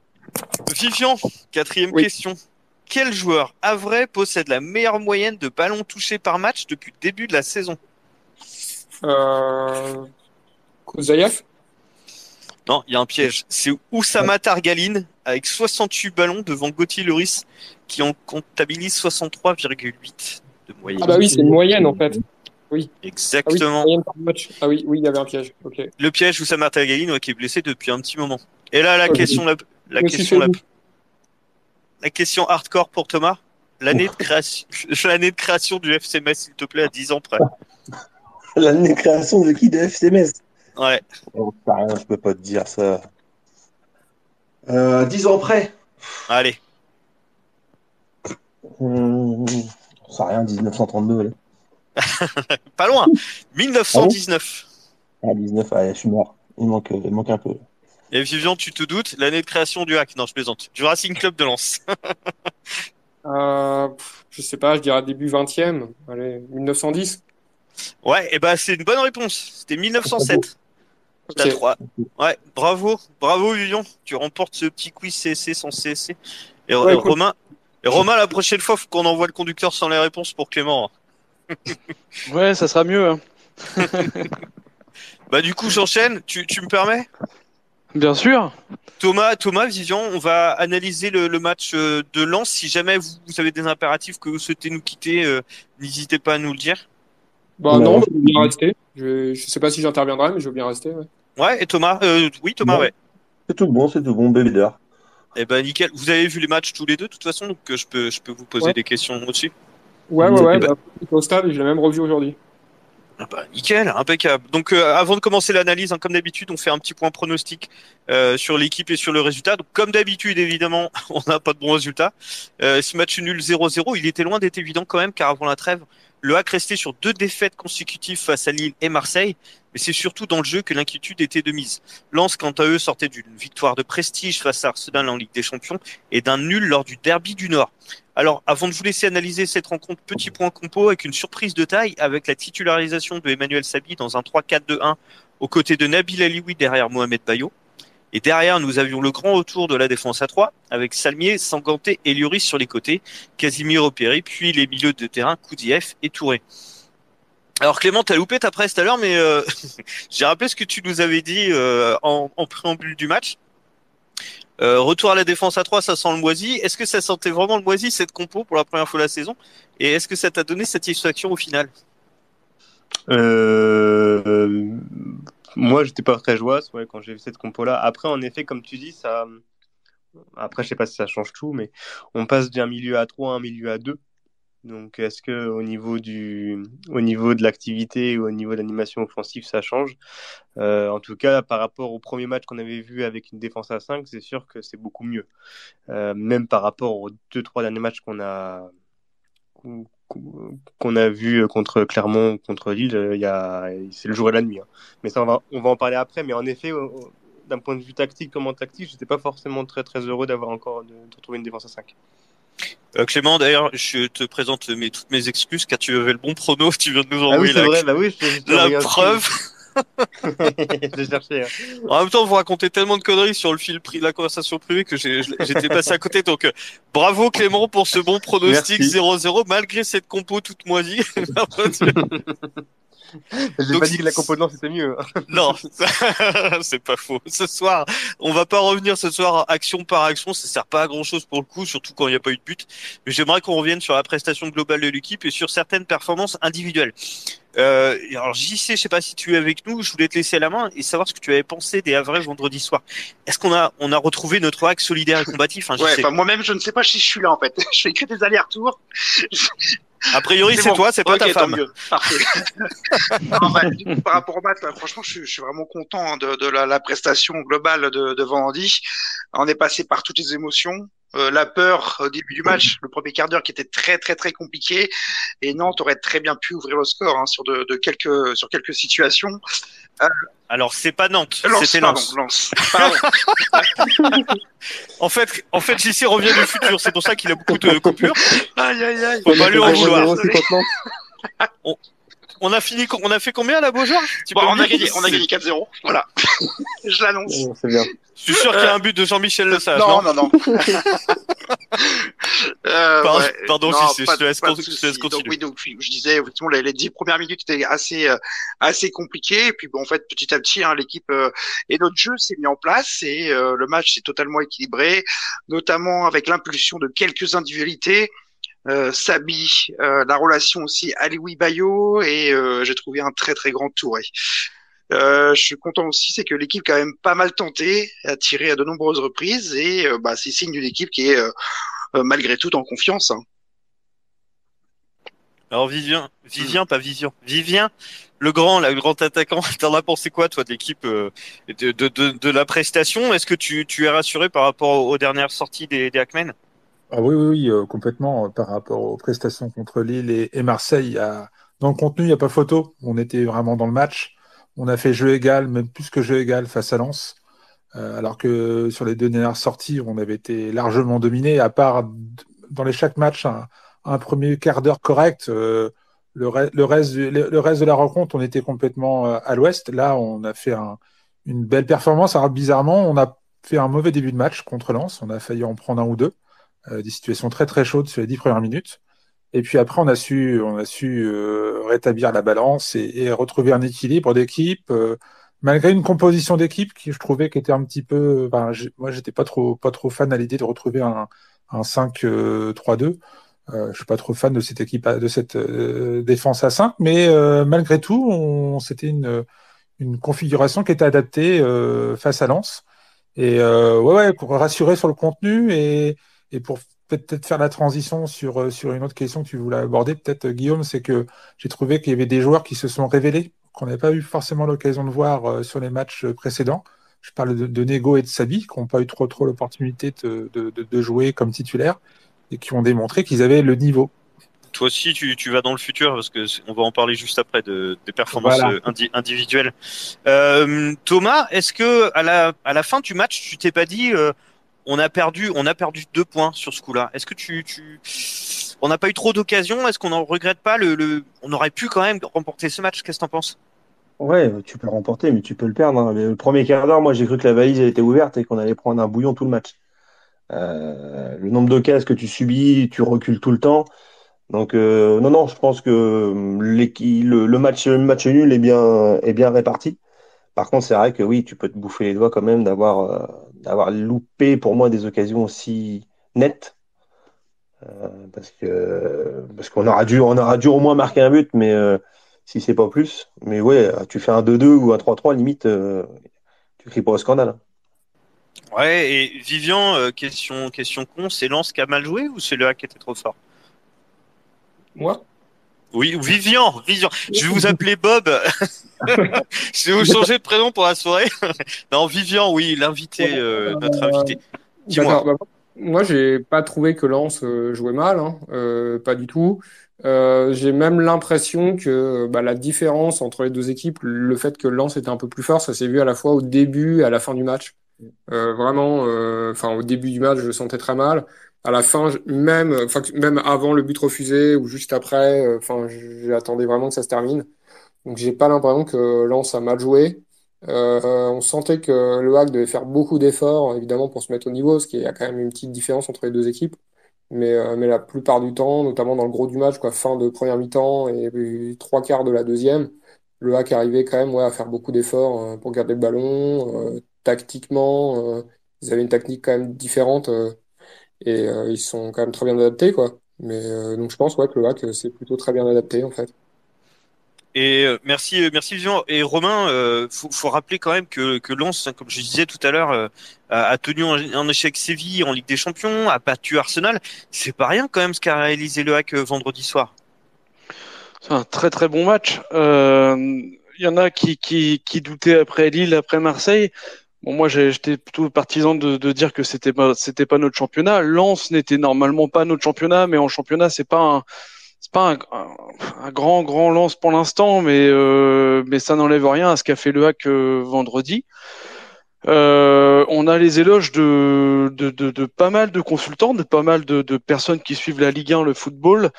Vivian, quatrième question. Quel joueur havrais possède la meilleure moyenne de ballons touchés par match depuis le début de la saison? Kouzaïev? Non, il y a un piège. C'est Oussama Targaline avec 68 ballons devant Gauthier Lloris qui en comptabilise 63,8 de moyenne. Ah bah oui, c'est une moyenne en fait. Oui. Exactement. Ah oui, il y avait un piège. Ok. Le piège, Oussama Targaline qui est blessé depuis un petit moment. Et là, la question hardcore pour Thomas. L'année de création du FC Metz, s'il te plaît, à 10 ans près. L'année de création de qui? De FC Metz? Ouais. Je peux pas te dire ça. 10 ans près. Allez. Ça rien, 1932. Là. Pas loin. 1919. Ah, 19, allez, je suis mort. Il manque un peu. Et Vivian, tu te doutes, l'année de création du Hack. Non, je plaisante. Du Racing Club de Lens. Je sais pas, je dirais début 20e. Allez, 1910. Ouais, et bah c'est une bonne réponse. C'était 1907. T'as 3. Ouais, bravo Vivian. Tu remportes ce petit quiz CSC sans CSC. Et Romain, la prochaine fois, faut qu'on envoie le conducteur sans les réponses pour Clément. Ouais, ça sera mieux. Hein. Bah du coup, j'enchaîne. Tu me permets? Bien sûr. Thomas, Vivian, on va analyser le match de Lens. Si jamais vous avez des impératifs que vous souhaitez nous quitter, n'hésitez pas à nous le dire. Bah non, je veux bien rester. Je sais pas si j'interviendrai, mais je veux bien rester. Ouais, et Thomas, oui, Thomas, ouais. C'est tout bon, bébé d'heure. Eh ben nickel. Vous avez vu les matchs tous les deux, de toute façon, donc je peux vous poser des questions au-dessus. Ouais. Au stade, je l'ai même revu aujourd'hui. Ah bah, nickel, impeccable. Donc avant de commencer l'analyse, comme d'habitude, on fait un petit point pronostic sur l'équipe et sur le résultat. Donc comme d'habitude, évidemment, on n'a pas de bon résultat. Ce match nul 0-0, il était loin d'être évident quand même, car avant la trêve, le Hack restait sur 2 défaites consécutives face à Lille et Marseille. Mais c'est surtout dans le jeu que l'inquiétude était de mise. Lens, quant à eux, sortait d'une victoire de prestige face à Arsenal en Ligue des Champions et d'un nul lors du Derby du Nord. Alors, avant de vous laisser analyser cette rencontre, petit point compo avec une surprise de taille avec la titularisation de Emmanuel Sabi dans un 3-4-2-1 aux côtés de Nabil Alioui derrière Mohamed Bayo. Et derrière, nous avions le grand retour de la défense à 3 avec Salmier, Sanganté et Lloris sur les côtés, Casimiro Péry, puis les milieux de terrain Koudiev et Touré. Alors Clément, t'as loupé ta presse tout à l'heure, mais j'ai rappelé ce que tu nous avais dit en préambule du match. Retour à la défense à 3, ça sent le moisi. Est-ce que ça sentait vraiment le moisi cette compo pour la première fois de la saison? Et est-ce que ça t'a donné satisfaction au final? Moi, j'étais pas très joyeux quand j'ai vu cette compo-là. Après, en effet, comme tu dis, ça. Après, je sais pas si ça change tout, mais on passe d'un milieu à 3 à un milieu à 2. Donc, est-ce que au niveau de l'activité ou au niveau de l'animation offensive, ça change? En tout cas, par rapport au premier match qu'on avait vu avec une défense à 5, c'est sûr que c'est beaucoup mieux. Même par rapport aux 2-3 derniers matchs qu'on a vu contre Clermont, contre Lille, c'est le jour et la nuit. Hein. Mais ça, on va en parler après. Mais en effet, d'un point de vue tactique, j'étais pas forcément très très heureux de retrouver une défense à 5. Clément, d'ailleurs, je te présente toutes mes excuses car tu avais le bon prono, tu viens de nous envoyer la preuve. J'ai cherché. Hein. En même temps, vous racontez tellement de conneries sur le fil la conversation privée que j'étais passé à côté. Donc, bravo Clément pour ce bon pronostic 0-0 malgré cette compo toute moisie. J'ai pas dit que la compo de Lens c'était mieux. Non, c'est pas faux. Ce soir, on va pas revenir action par action. Ça sert pas à grand chose pour le coup, surtout quand il n'y a pas eu de but. Mais j'aimerais qu'on revienne sur la prestation globale de l'équipe et sur certaines performances individuelles. Alors JC, je sais pas si tu es avec nous, je voulais te laisser la main et savoir ce que tu avais pensé des Havrais vendredi soir. Est-ce qu'on a retrouvé notre axe solidaire et combatif, hein, Ouais, JC? enfin moi-même je ne sais pas si je suis là en fait. Je fais que des allers-retours. A priori, c'est bon. toi, c'est pas Ok, ta tant femme. mieux. Parfait. Non, bah, du coup, par rapport au match, là, franchement, je suis vraiment content hein, de la prestation globale de vendredi. On est passé par toutes les émotions. La peur au début du match, le premier quart d'heure qui était très très très compliqué, et Nantes aurait très bien pu ouvrir le score hein, sur quelques situations. Alors, c'est pas Nantes, c'était Pardon, Lens. Lens. Pardon. En fait, JC revient du futur, c'est pour ça qu'il a beaucoup de coupures. Aïe aïe aïe. Faut pas lui en vouloir. 0-0, c'est contre Nantes. On a fait combien là, Beaujoire? Bon, on a gagné 4-0. Voilà. Je l'annonce. C'est bien. Je suis sûr qu'il y a un but de Jean-Michel Lesage, non, non? non. Pardon, non, JC, je te laisse continuer. Donc oui, donc je disais effectivement les 10 premières minutes étaient assez compliquées, et puis bon, en fait petit à petit hein, l'équipe et notre jeu s'est mis en place et le match s'est totalement équilibré, notamment avec l'impulsion de quelques individualités. Sabi, la relation aussi Alioui Bayo et j'ai trouvé un très très grand Touré. Je suis content aussi, c'est que l'équipe quand même pas mal tenté, a tiré à de nombreuses reprises et c'est signe d'une équipe qui est malgré tout en confiance. Hein. Alors Vivien, pas Vivian. Vivien, le grand attaquant. T'en as pensé quoi, toi, de l'équipe, de la prestation? Est-ce que tu es rassuré par rapport aux dernières sorties des Hackmen? Ah oui, complètement. Par rapport aux prestations contre Lille et Marseille, dans le contenu, il n'y a pas photo. On était vraiment dans le match. On a fait jeu égal, même plus que jeu égal face à Lens. Alors que sur les deux dernières sorties, on avait été largement dominé, à part dans chaque match, un premier quart d'heure correct. Le reste de la rencontre, on était complètement à l'ouest. Là, on a fait une belle performance. Alors bizarrement, on a fait un mauvais début de match contre Lens. On a failli en prendre un ou deux. Des situations très très chaudes sur les 10 premières minutes. Et puis après, on a su rétablir la balance et retrouver un équilibre d'équipe, malgré une composition d'équipe qui je trouvais qui était un petit peu. Moi, j'étais pas trop fan à l'idée de retrouver un 5-3-2. Je suis pas trop fan de cette équipe, de cette défense à 5, mais malgré tout, c'était une configuration qui était adaptée face à Lens. Et pour rassurer sur le contenu et pour peut-être faire la transition sur une autre question que tu voulais aborder, peut-être Guillaume, c'est que j'ai trouvé qu'il y avait des joueurs qui se sont révélés, qu'on n'avait pas eu forcément l'occasion de voir sur les matchs précédents. Je parle de Nego et de Sabi, qui n'ont pas eu trop l'opportunité de jouer comme titulaires et qui ont démontré qu'ils avaient le niveau. Toi aussi, tu vas dans le futur parce que on va en parler juste après des performances individuelles. Thomas, est-ce que à la fin du match, tu t'es pas dit on a perdu 2 points sur ce coup-là? Est-ce que on n'a pas eu trop d'occasions? Est-ce qu'on n'en regrette pas on aurait pu quand même remporter ce match? Qu'est-ce que t'en penses? Ouais, tu peux le remporter, mais tu peux le perdre. Hein. Le premier quart d'heure, moi, j'ai cru que la valise elle était ouverte et qu'on allait prendre un bouillon tout le match. Le nombre d'occasions que tu subis, tu recules tout le temps. Donc non, je pense que le match nul est bien réparti. Par contre, c'est vrai que oui, tu peux te bouffer les doigts quand même d'avoir loupé pour moi des occasions aussi nettes. Parce qu'on aura dû au moins marquer un but, mais si c'est pas plus. Mais ouais, tu fais un 2-2 ou un 3-3, limite, tu cries pas au scandale. Ouais, et Vivian, question con, c'est Lens qui a mal joué ou c'est le hack qui était trop fort? Moi? Oui, Vivian. Je vais vous appeler Bob. Je vais vous changer de prénom pour la soirée. Non, Vivian, oui, notre invité. Dis-moi. D'accord. Moi, j'ai pas trouvé que Lens jouait mal, hein. Pas du tout. J'ai même l'impression que la différence entre les deux équipes, le fait que Lens était un peu plus fort, ça s'est vu à la fois au début et à la fin du match. Vraiment, au début du match, je le sentais très mal. À la fin, même avant le but refusé ou juste après, j'attendais vraiment que ça se termine. Donc, j'ai pas l'impression que Lens a mal joué. On sentait que Le Havre devait faire beaucoup d'efforts, évidemment, pour se mettre au niveau, parce qu'il y a quand même une petite différence entre les deux équipes. Mais la plupart du temps, notamment dans le gros du match, quoi, fin de première mi-temps et 3 quarts de la deuxième, Le Havre arrivait quand même à faire beaucoup d'efforts pour garder le ballon. Tactiquement, ils avaient une technique quand même différente et ils sont quand même très bien adaptés, quoi. Mais donc je pense que Le Havre s'est plutôt très bien adapté, en fait. Merci Vivian. Et Romain, faut rappeler quand même que Lens, comme je disais tout à l'heure, a tenu un échec Séville en Ligue des Champions, a battu Arsenal. C'est pas rien quand même ce qu'a réalisé le Hack vendredi soir. C'est un très très bon match. Il y en a qui doutaient après Lille, après Marseille. Bon, moi j'étais plutôt partisan de dire que c'était pas notre championnat. Lens n'était normalement pas notre championnat, mais en championnat c'est pas un grand lance pour l'instant, mais ça n'enlève rien à ce qu'a fait le Hack vendredi. On a les éloges de pas mal de consultants, de pas mal de personnes qui suivent la Ligue 1, le football,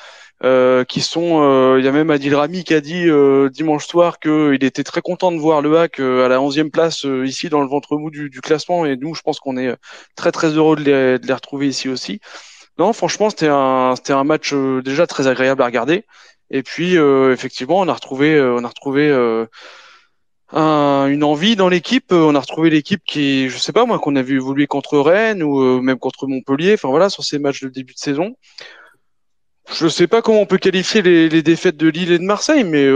qui sont. Il y a même Adil Rami qui a dit dimanche soir qu'il était très content de voir le Hack à la 11e place ici dans le ventre mou du classement, et nous, je pense qu'on est très très heureux de les retrouver ici aussi. Non, franchement, c'était un match déjà très agréable à regarder. Et puis, effectivement, on a retrouvé une envie dans l'équipe. On a retrouvé l'équipe qui, je sais pas moi, qu'on a vu évoluer contre Rennes ou même contre Montpellier. Enfin voilà, sur ces matchs de début de saison. Je sais pas comment on peut qualifier les défaites de Lille et de Marseille, mais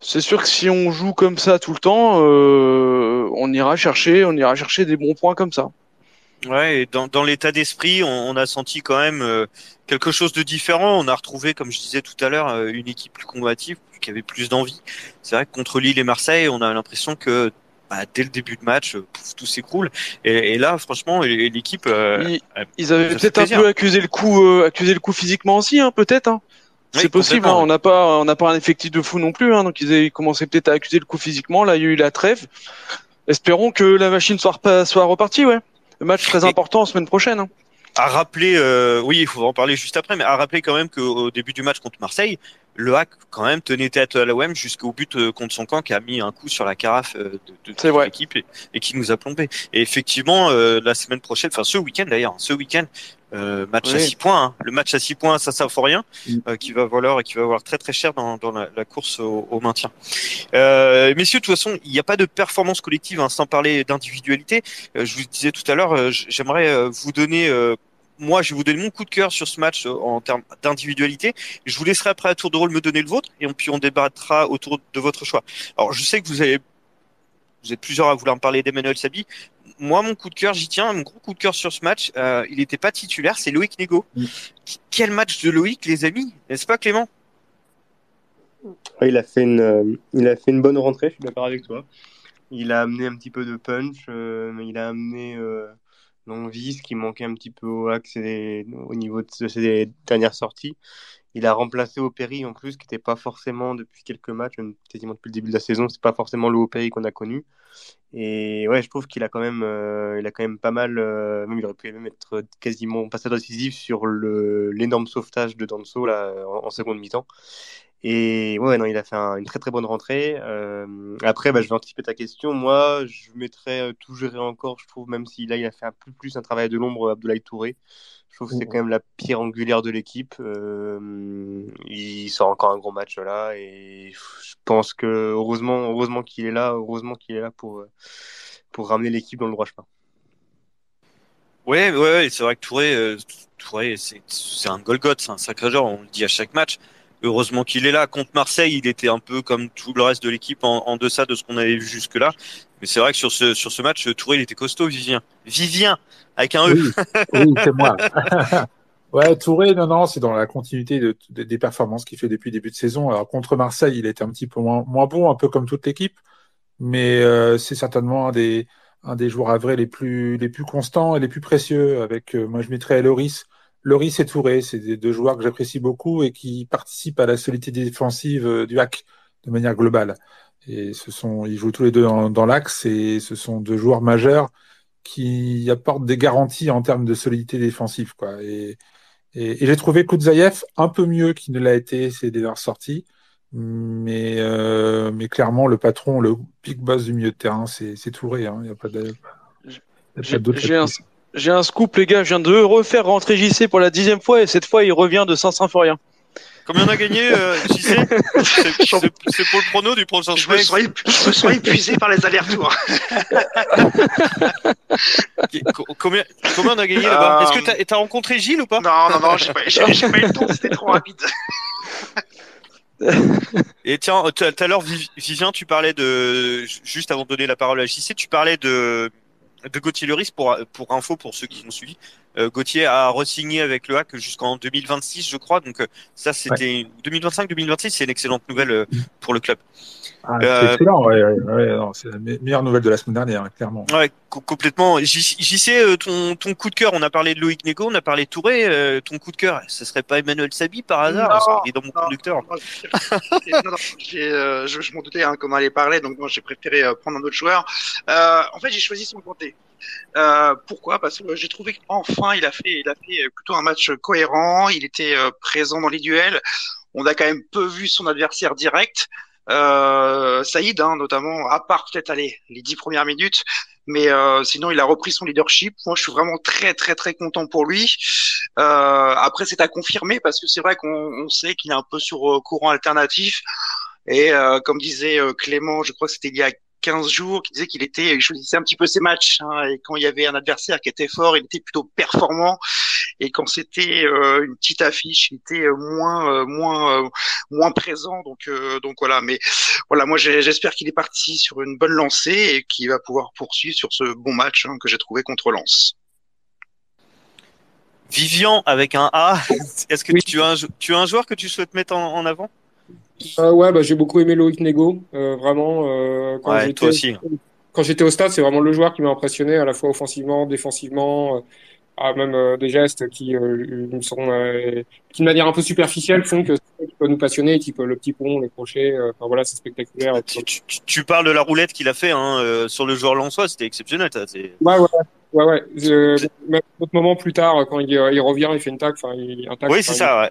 c'est sûr que si on joue comme ça tout le temps, on ira chercher des bons points comme ça. Ouais, et dans l'état d'esprit, on a senti quand même quelque chose de différent. On a retrouvé, comme je disais tout à l'heure, une équipe plus combative, qui avait plus d'envie. C'est vrai que contre Lille et Marseille, on a l'impression que dès le début de match, tout s'écroule. Et là, franchement, l'équipe, ils avaient ça fait peut-être un plaisir. peu accusé le coup physiquement aussi, hein, peut-être. Hein. Oui, C'est possible. Hein. complètement, On n'a pas un effectif de fou non plus. Hein, donc ils commençaient peut-être à accuser le coup physiquement. Là, il y a eu la trêve. Espérons que la machine soit repartie. Ouais. Le match très ouais. important la semaine prochaine. Hein. À rappeler, oui, il faut en parler juste après, mais à rappeler quand même qu'au début du match contre Marseille, le Hack quand même tenait tête à l'OM jusqu'au but contre son camp qui a mis un coup sur la carafe de C'est toute vrai. l'équipe et qui nous a plombé. Et effectivement, la semaine prochaine, enfin ce week-end d'ailleurs, match à Oui. 6 points, hein. Le match à 6 points, ça faut rien, qui va valoir très très cher dans la course au maintien. Messieurs, de toute façon, il n'y a pas de performance collective, hein, sans parler d'individualité. Je vous disais tout à l'heure, j'aimerais vous donner moi, je vais vous donner mon coup de cœur sur ce match en termes d'individualité. Je vous laisserai après à tour de rôle me donner le vôtre et puis on débattra autour de votre choix. Alors, je sais que vous êtes plusieurs à vouloir me parler d'Emmanuel Sabi. Moi, mon coup de cœur, j'y tiens. Mon gros coup de cœur sur ce match, il n'était pas titulaire, c'est Loïc Nego. Quel match de Loïc, les amis, n'est-ce pas, Clément? Ouais, il a fait une bonne rentrée, je suis d'accord avec toi. Il a amené un petit peu de punch, mais il a amené l'envie, ce qui manquait un petit peu au Hack au niveau de ses dernières sorties. Il a remplacé Opéry en plus, qui n'était pas forcément depuis quelques matchs, même quasiment depuis le début de la saison, c'est pas forcément le Opéry qu'on a connu. Et ouais, je trouve qu'il a quand même, pas mal, même il aurait pu même être quasiment passeur décisif sur l'énorme sauvetage de Danso là en seconde mi-temps. Et ouais, non, il a fait une très très bonne rentrée. Après, je vais anticiper ta question. Moi, je mettrais tout gérer encore, je trouve, même si là, il a fait un peu plus un travail de l'ombre, Abdoulaye Touré. Je trouve que c'est quand même la pierre angulaire de l'équipe. Il sort encore un gros match là. Et je pense que heureusement qu'il est là pour ramener l'équipe dans le droit chemin. Ouais, c'est vrai que Touré, c'est un Golgoth, c'est un sacré joueur, on le dit à chaque match. Heureusement qu'il est là. Contre Marseille, il était un peu comme tout le reste de l'équipe en deçà de ce qu'on avait vu jusque-là. Mais c'est vrai que sur ce match, Touré, il était costaud, Vivien, avec un E. Oui, c'est moi. Ouais, Touré, non, c'est dans la continuité des performances qu'il fait depuis le début de saison. Alors, contre Marseille, il était un petit peu moins bon, un peu comme toute l'équipe. Mais c'est certainement un des joueurs à vrai les plus constants et les plus précieux. Moi, je mettrais Loris et Touré, c'est des deux joueurs que j'apprécie beaucoup et qui participent à la solidité défensive du Hack de manière globale. Et ils jouent tous les deux dans l'axe et ce sont deux joueurs majeurs qui apportent des garanties en termes de solidité défensive, quoi. Et j'ai trouvé Koutsaïev un peu mieux qu'il ne l'a été ces dernières sorties. Mais clairement, le patron, le big boss du milieu de terrain, c'est Touré. Hein. Il n'y a pas de doute. J'ai un scoop, les gars. Je viens de refaire rentrer JC pour la 10e fois et cette fois, il revient de Saint-Symphorien. Combien on a gagné, JC? C'est pour le prono du prochain Je me sens épuisé par les allers-retours. Combien on a gagné là-bas? Est-ce que t'as rencontré Gilles ou pas? Non, j'ai pas eu le temps, c'était trop rapide. Et tiens, tout à l'heure, Vivien, tu parlais juste avant de donner la parole à JC, tu parlais de Gauthier Lloris pour info, pour ceux qui ont suivi. Gauthier a re-signé avec le HAC jusqu'en 2026, je crois. Donc, ça, Ouais. c'était 2025-2026, c'est une excellente nouvelle pour le club. Ah, c'est Euh, excellent, ouais, non, c'est la meilleure nouvelle de la semaine dernière, hein, clairement. Ouais, complètement. JC, ton coup de cœur, on a parlé de Loïc Nego, on a parlé de Touré, ton coup de cœur, ce serait pas Emmanuel Sabi par hasard, parce qu'il est dans mon conducteur. Je m'en doutais hein, comment elle allait parler, donc moi j'ai préféré prendre un autre joueur. En fait, j'ai choisi son Kanté. Pourquoi? Parce que j'ai trouvé qu'enfin il a fait plutôt un match cohérent. Il était présent dans les duels. On a quand même peu vu son adversaire direct. Saïd, hein, notamment, à part peut-être aller les 10 premières minutes, mais sinon il a repris son leadership. Moi, je suis vraiment très très très content pour lui. Après, c'est à confirmer parce que c'est vrai qu'on sait qu'il est un peu sur courant alternatif. Et comme disait Clément, je crois que c'était il y a 15 jours, qui disait il choisissait un petit peu ses matchs. Hein, et quand il y avait un adversaire qui était fort, il était plutôt performant. Et quand c'était une petite affiche, il était moins présent. Donc voilà. Mais voilà, moi j'espère qu'il est parti sur une bonne lancée et qu'il va pouvoir poursuivre sur ce bon match que j'ai trouvé contre Lens. Vivian avec un A, est-ce que Oui. tu as un joueur que tu souhaites mettre en avant? Ouais, bah, j'ai beaucoup aimé Loïc Nego. Vraiment, Ouais, toi aussi. quand j'étais au stade, c'est vraiment le joueur qui m'a impressionné, à la fois offensivement, défensivement, même des gestes qui, de manière un peu superficielle, font que c'est qui peut nous passionner, type le petit pont, le crochet. Enfin voilà, c'est spectaculaire. Tu parles de la roulette qu'il a fait sur le joueur lensois, c'était exceptionnel. Ouais. Même d'autres moments plus tard, quand il revient, il fait une tacle. Oui, c'est ça, ouais.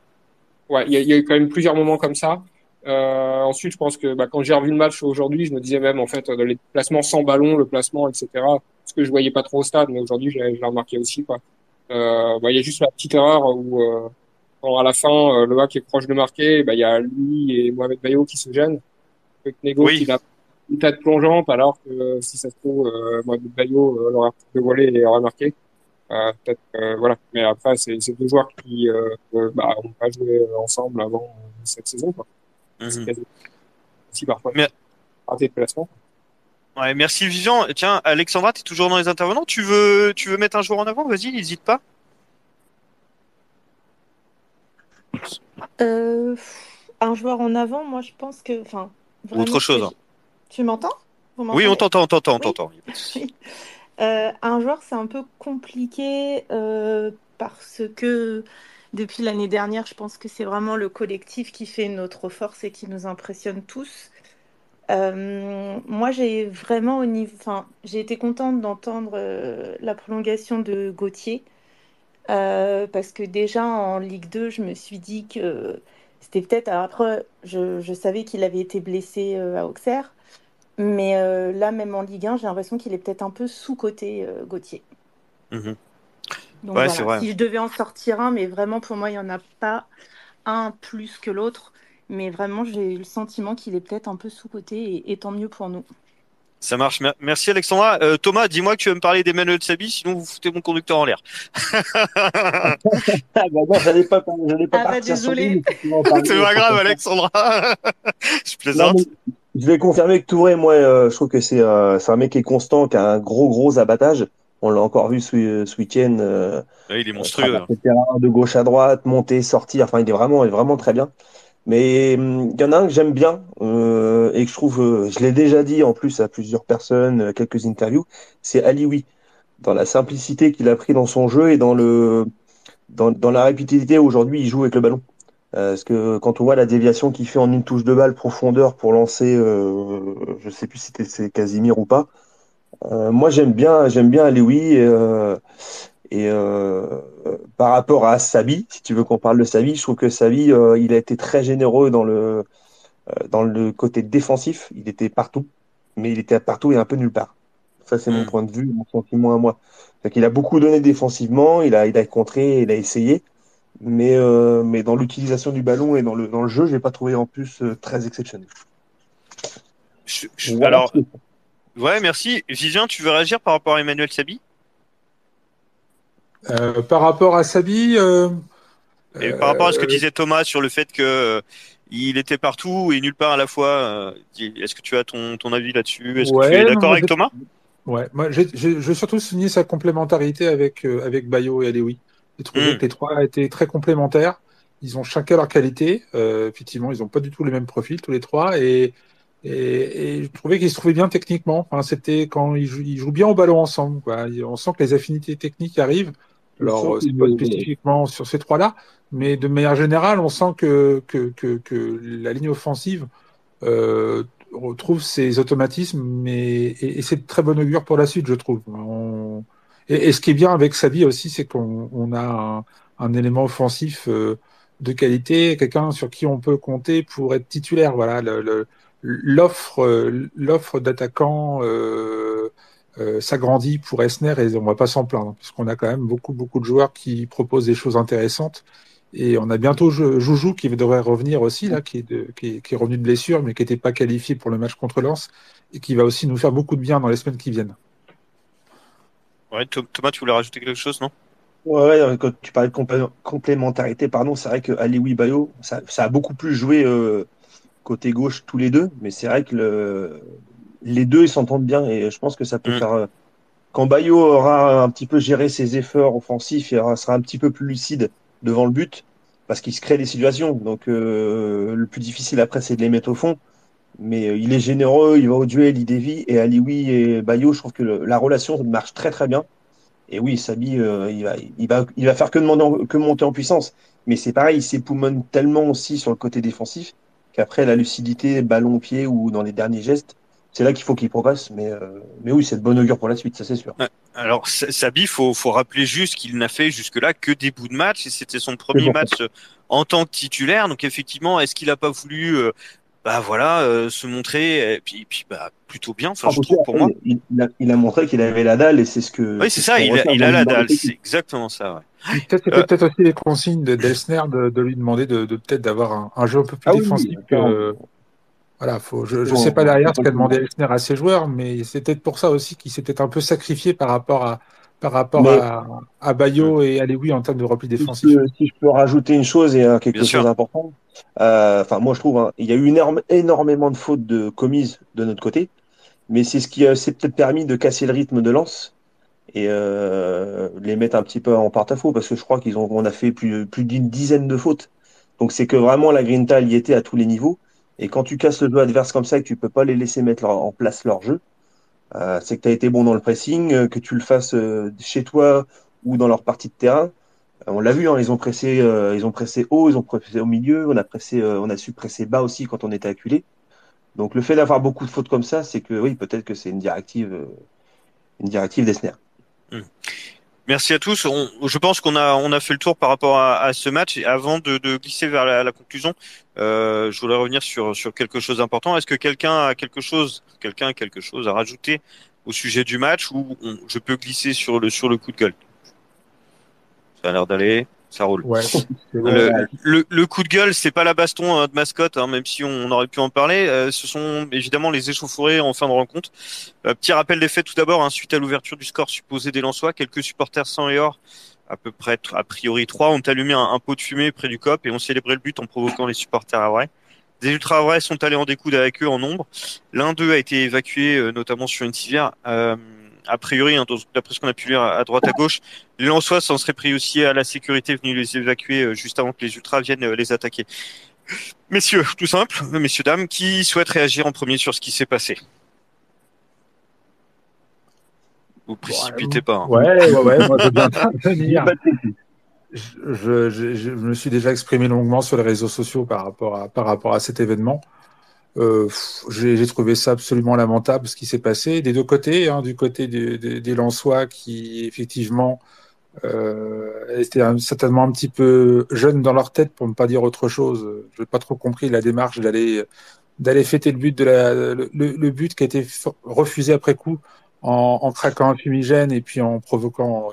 Ouais, il y a eu quand même plusieurs moments comme ça. Ensuite, je pense que quand j'ai revu le match aujourd'hui, je me disais même en fait les placements sans ballon, le placement, etc. Ce que je voyais pas trop au stade, mais aujourd'hui je l'ai remarqué aussi quoi. Il y a juste la petite erreur où quand à la fin le hack est proche de marquer, il y a lui et Mohamed Bayo qui se gênent. Avec Nego Oui. qui a une tête plongeante, alors que si ça se trouve Mohamed Bayo l'aurait dévoilé et aurait marqué. Peut-être voilà. Mais après c'est deux joueurs qui ont pas joué ensemble avant cette saison quoi. C'est quasi aussi parfois Mais- raté de placement. Ouais, merci Vivian. Tiens, Alexandra, tu es toujours dans les intervenants. Tu veux mettre un joueur en avant? Vas-y, n'hésite pas. Un joueur en avant, moi je pense que, enfin, vraiment. Autre chose. Tu m'entends? Vous Oui, on m'entendez? t'entend, on Oui. t'entend. Oui. Un joueur, c'est un peu compliqué parce que depuis l'année dernière, je pense que c'est vraiment le collectif qui fait notre force et qui nous impressionne tous. Moi, j'ai vraiment j'ai été contente d'entendre la prolongation de Gauthier parce que déjà en Ligue 2, je me suis dit que c'était peut-être. Alors après, je savais qu'il avait été blessé à Auxerre. Mais là, même en Ligue 1, j'ai l'impression qu'il est peut-être un peu sous-coté, Gauthier. Mhm. Donc Ouais, voilà, c'est vrai. si je devais en sortir un, mais vraiment pour moi, il n'y en a pas un plus que l'autre. Mais vraiment, j'ai le sentiment qu'il est peut-être un peu sous-coté et tant mieux pour nous. Ça marche. Merci Alexandra. Thomas, dis-moi que tu veux me parler d'Emmanuel Sabi, sinon vous foutez mon conducteur en l'air. Ah, bah non, j'allais pas Ah bah partir sur lui, désolé. mais si tu veux en parler, C'est je pas peux grave, faire. Alexandra. Je Non, plaisante. mais je vais confirmer que Touré, moi, je trouve que c'est un mec qui est constant, qui a un gros abattage. On l'a encore vu ce week-end, Ouais, il est monstrueux. traverser le terrain de gauche à droite, monter, sortir. Enfin, il est vraiment très bien. Mais il y en a un que j'aime bien et que je trouve, je l'ai déjà dit en plus à plusieurs personnes, quelques interviews, c'est Alioui. Dans la simplicité qu'il a pris dans son jeu et dans la rapidité aujourd'hui, il joue avec le ballon. Parce que quand on voit la déviation qu'il fait en une touche de balle profondeur pour lancer, je sais plus si c'est Casimir ou pas. Moi j'aime bien Alioui et par rapport à Sabi, si tu veux qu'on parle de Sabi, je trouve que Sabi il a été très généreux dans le côté défensif. Il était partout, mais il était partout et un peu nulle part. Ça c'est mon Hmm. point de vue, mon sentiment à moi. Donc, il a beaucoup donné défensivement, il a contré, il a essayé. Mais dans l'utilisation du ballon et dans le jeu, je l'ai pas trouvé en plus très exceptionnel. Voilà. Alors, ouais, merci. Vivien, tu veux réagir par rapport à Emmanuel Sabi? Par rapport à Sabi, Et par rapport à ce que euh, disait Thomas sur le fait que il était partout et nulle part à la fois. Est-ce que tu as ton avis là-dessus? Est-ce que tu es Ouais, non, d'accord moi, avec Thomas? ouais, moi, je veux surtout souligner sa complémentarité avec Bayo et Alewi. J'ai trouvé Hmm. que les trois étaient très complémentaires. Ils ont chacun leur qualité. Effectivement, ils n'ont pas du tout les mêmes profils, tous les trois. Et je trouvais qu'ils se trouvaient bien techniquement. Enfin, c'était quand ils jouent bien au ballon ensemble, quoi. On sent que les affinités techniques arrivent. Je sens Alors, c'est pas qu'il spécifiquement sur ces trois-là, mais de manière générale, on sent que la ligne offensive retrouve ses automatismes et c'est de très bon augure pour la suite, je trouve. Et ce qui est bien avec Sabi aussi, c'est qu'on a un élément offensif de qualité, quelqu'un sur qui on peut compter pour être titulaire. Voilà, l'offre d'attaquants s'agrandit pour Esner et on va pas s'en plaindre, puisqu'on a quand même beaucoup de joueurs qui proposent des choses intéressantes. Et on a bientôt Joujou qui devrait revenir aussi, là, qui est revenu de blessure, mais qui n'était pas qualifié pour le match contre Lens, et qui va aussi nous faire beaucoup de bien dans les semaines qui viennent. Ouais, Thomas, tu voulais rajouter quelque chose, non? Ouais, quand tu parlais de complémentarité, pardon, c'est vrai que Alioui Bayo, ça a beaucoup plus joué côté gauche tous les deux, mais c'est vrai que les deux ils s'entendent bien et je pense que ça peut Hmm. faire. Quand Bayo aura un petit peu géré ses efforts offensifs, sera un petit peu plus lucide devant le but, parce qu'il se crée des situations. Donc le plus difficile après, c'est de les mettre au fond. Mais il est généreux, il va au duel, il dévie. Et Alioui et Bayo, je trouve que la relation marche très très bien. Et oui, Sabi, il va faire que monter en puissance. Mais c'est pareil, il s'époumonne tellement aussi sur le côté défensif qu'après, la lucidité, ballon au pied ou dans les derniers gestes, c'est là qu'il faut qu'il progresse. Mais oui, c'est de bon augure pour la suite, ça c'est sûr. Ouais. Alors, Sabi, faut rappeler juste qu'il n'a fait jusque-là que des bouts de match et c'était son C'est premier bon. match en tant que titulaire. Donc, effectivement, est-ce qu'il a pas voulu, se montrer et puis bah, plutôt bien, enfin, Ah, je parce que trouve pour moi. il a montré qu'il avait la dalle et Oui, c'est c'est ce ça, qu'on recherche il a la dans dalle, notre c'est équipe. exactement ça, ouais. C'était Euh, peut-être aussi les consignes d'Elsner de lui demander de peut-être d'avoir un jeu un peu plus Ah oui, oui, défensif ça, que. Voilà, je sais pas on derrière peut ce pas qu'a le demandé dire. Elsner à ses joueurs, mais c'est peut-être pour ça aussi qu'il s'est peut-être un peu sacrifié par rapport Mais à hmm, Bayo et à Lewy en termes de repli si défensif. si je peux rajouter une chose et bien quelque chose sûr. d'important, enfin moi je trouve, hein, il y a eu énormément de fautes commises de notre côté, mais c'est ce qui s'est peut-être permis de casser le rythme de Lens et les mettre un petit peu en porte-à-faux parce que je crois on a fait plus d'une dizaine de fautes. Donc c'est que vraiment la Grinta y était à tous les niveaux. Et quand tu casses le jeu adverse comme ça et que tu peux pas les laisser mettre en place leur jeu, c'est que tu as été bon dans le pressing, que tu le fasses chez toi ou dans leur partie de terrain. On l'a vu, hein, ils ont pressé haut, ils ont pressé au milieu, on a su presser bas aussi quand on était acculé. Donc le fait d'avoir beaucoup de fautes comme ça, c'est que oui, peut-être que c'est une directive d'Esner. Hmm. Merci à tous. Je pense qu'on a fait le tour par rapport à ce match. Et avant de glisser vers la conclusion, je voulais revenir sur quelque chose d'important. Est-ce que quelqu'un a quelque chose à rajouter au sujet du match ou je peux glisser sur le coup de gueule? Ça a l'air d'aller, ça roule. Ouais, c'est bon. Le coup de gueule, c'est pas la baston de mascotte, hein, même si on aurait pu en parler. Ce sont évidemment les échauffourées en fin de rencontre. Petit rappel des faits tout d'abord, hein, suite à l'ouverture du score supposé des Lensois, quelques supporters sans et or, à peu près a priori trois, ont allumé un pot de fumée près du COP et ont célébré le but en provoquant les supporters havrais. Des ultra havrais sont allés en découdre avec eux en nombre. L'un d'eux a été évacué, notamment sur une civière. A priori, hein, d'après ce qu'on a pu lire à droite à gauche, les Lensois s'en seraient pris aussi à la sécurité venue les évacuer juste avant que les ultras viennent les attaquer. Messieurs, tout simple, messieurs, dames, qui souhaite réagir en premier sur ce qui s'est passé? Vous précipitez pas, hein. Ouais, moi je veux bien J'ai intervenir. pas de technique. Je me suis déjà exprimé longuement sur les réseaux sociaux par rapport à cet événement. J'ai trouvé ça absolument lamentable ce qui s'est passé des deux côtés, hein, du côté des Lensois qui effectivement étaient certainement un petit peu jeunes dans leur tête pour ne pas dire autre chose. Je n'ai pas trop compris la démarche d'aller fêter le but le but qui a été refusé après coup en craquant un fumigène et puis en provoquant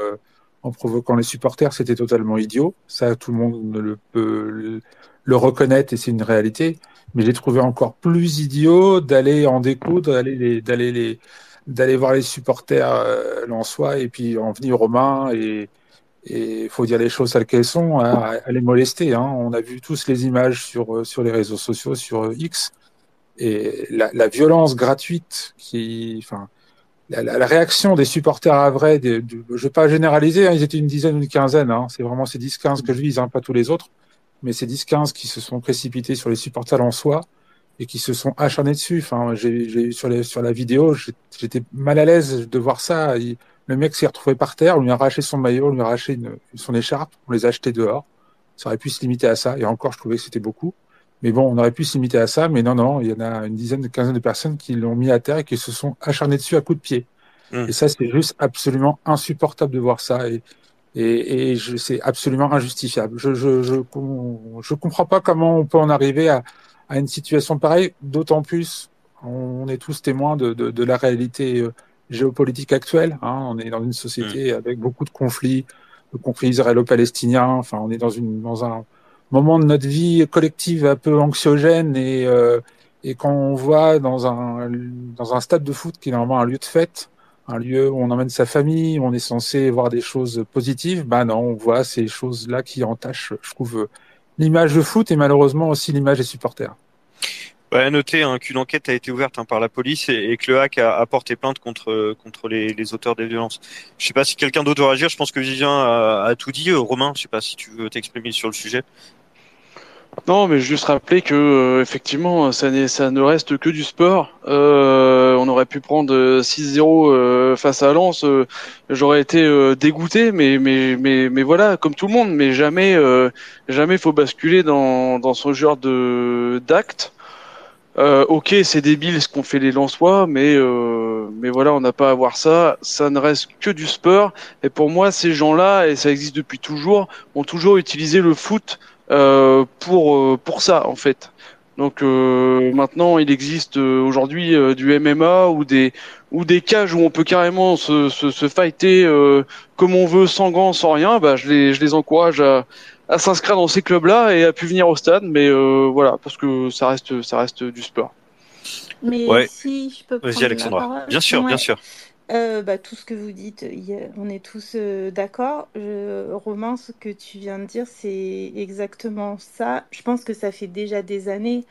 les supporters, c'était totalement idiot. Ça, tout le monde peut le reconnaître et c'est une réalité. Mais j'ai trouvé encore plus idiot d'aller en découdre, d'aller voir les supporters lensois et puis en venir aux mains Et il faut dire les choses telles qu'elles sont, à les molester. Hein. On a vu tous les images sur les réseaux sociaux, sur X, et la violence gratuite enfin, la réaction des supporters à vrai, je ne vais pas généraliser, hein, ils étaient une dizaine ou une quinzaine, hein, c'est vraiment ces 10-15 que je vise, hein, pas tous les autres, mais ces 10-15 qui se sont précipités sur les supporters en soi et qui se sont acharnés dessus. Enfin, j'ai eu sur la vidéo, j'étais mal à l'aise de voir ça. Le mec s'est retrouvé par terre, on lui a arraché son maillot, on lui a arraché son écharpe, on les a achetés dehors. Ça aurait pu se limiter à ça, et encore, je trouvais que c'était beaucoup. Mais bon, on aurait pu se limiter à ça, mais non, il y en a une dizaine, une quinzaine de personnes qui l'ont mis à terre et qui se sont acharnées dessus à coups de pied. Et ça, c'est juste absolument insupportable de voir ça, c'est absolument injustifiable. Je comprends pas comment on peut en arriver à une situation pareille, d'autant plus, on est tous témoins de la réalité géopolitique actuelle, hein. On est dans une société avec beaucoup de conflits, le conflit israélo-palestinien. Enfin, on est dans un moment de notre vie collective un peu anxiogène et quand on voit dans un stade de foot qui est normalement un lieu de fête, un lieu où on emmène sa famille, où on est censé voir des choses positives, bah non, on voit ces choses-là qui entachent, je trouve, l'image de foot et malheureusement aussi l'image des supporters. Ouais, à noter qu'une enquête a été ouverte par la police et que le hack a porté plainte contre les auteurs des violences. Je sais pas si quelqu'un d'autre veut réagir. Je pense que Vivien a tout dit. Romain, je sais pas si tu veux t'exprimer sur le sujet. Non, mais juste rappeler que effectivement, ça ne reste que du sport. On aurait pu prendre 6-0 face à Lens. J'aurais été dégoûté, mais voilà, comme tout le monde. Mais jamais faut basculer dans ce genre de d'actes. Ok, c'est débile ce qu'ont fait les Lensois, mais voilà, on n'a pas à voir ça. Ça ne reste que du sport. Et pour moi, ces gens-là, et ça existe depuis toujours, ont toujours utilisé le foot pour ça en fait. Donc maintenant, il existe aujourd'hui du MMA ou des cages où on peut carrément se fighter comme on veut, sans gants, sans rien. Bah, je les encourage à s'inscrire dans ces clubs-là et à pu venir au stade. Mais voilà, parce que ça reste du sport. Mais Ouais. si je peux Vas-y, prendre la Alexandra. parole. Bien sûr, bien sûr. Tout ce que vous dites, on est tous d'accord. Romain, ce que tu viens de dire, c'est exactement ça. Je pense que ça fait déjà des années,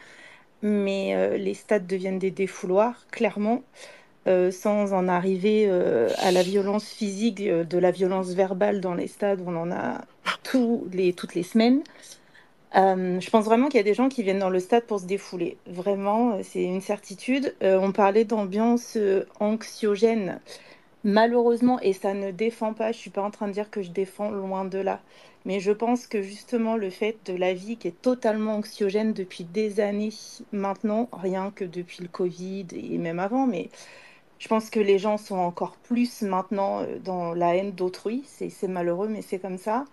mais les stades deviennent des défouloirs, clairement, sans en arriver à la violence physique, de la violence verbale dans les stades, on en a toutes les semaines. Je pense vraiment qu'il y a des gens qui viennent dans le stade pour se défouler. Vraiment, c'est une certitude. On parlait d'ambiance anxiogène. Malheureusement, et ça ne défend pas, je suis pas en train de dire que je défends, loin de là. Mais je pense que justement le fait de la vie qui est totalement anxiogène depuis des années maintenant, rien que depuis le Covid et même avant, mais je pense que les gens sont encore plus maintenant dans la haine d'autrui. C'est malheureux, mais c'est comme ça.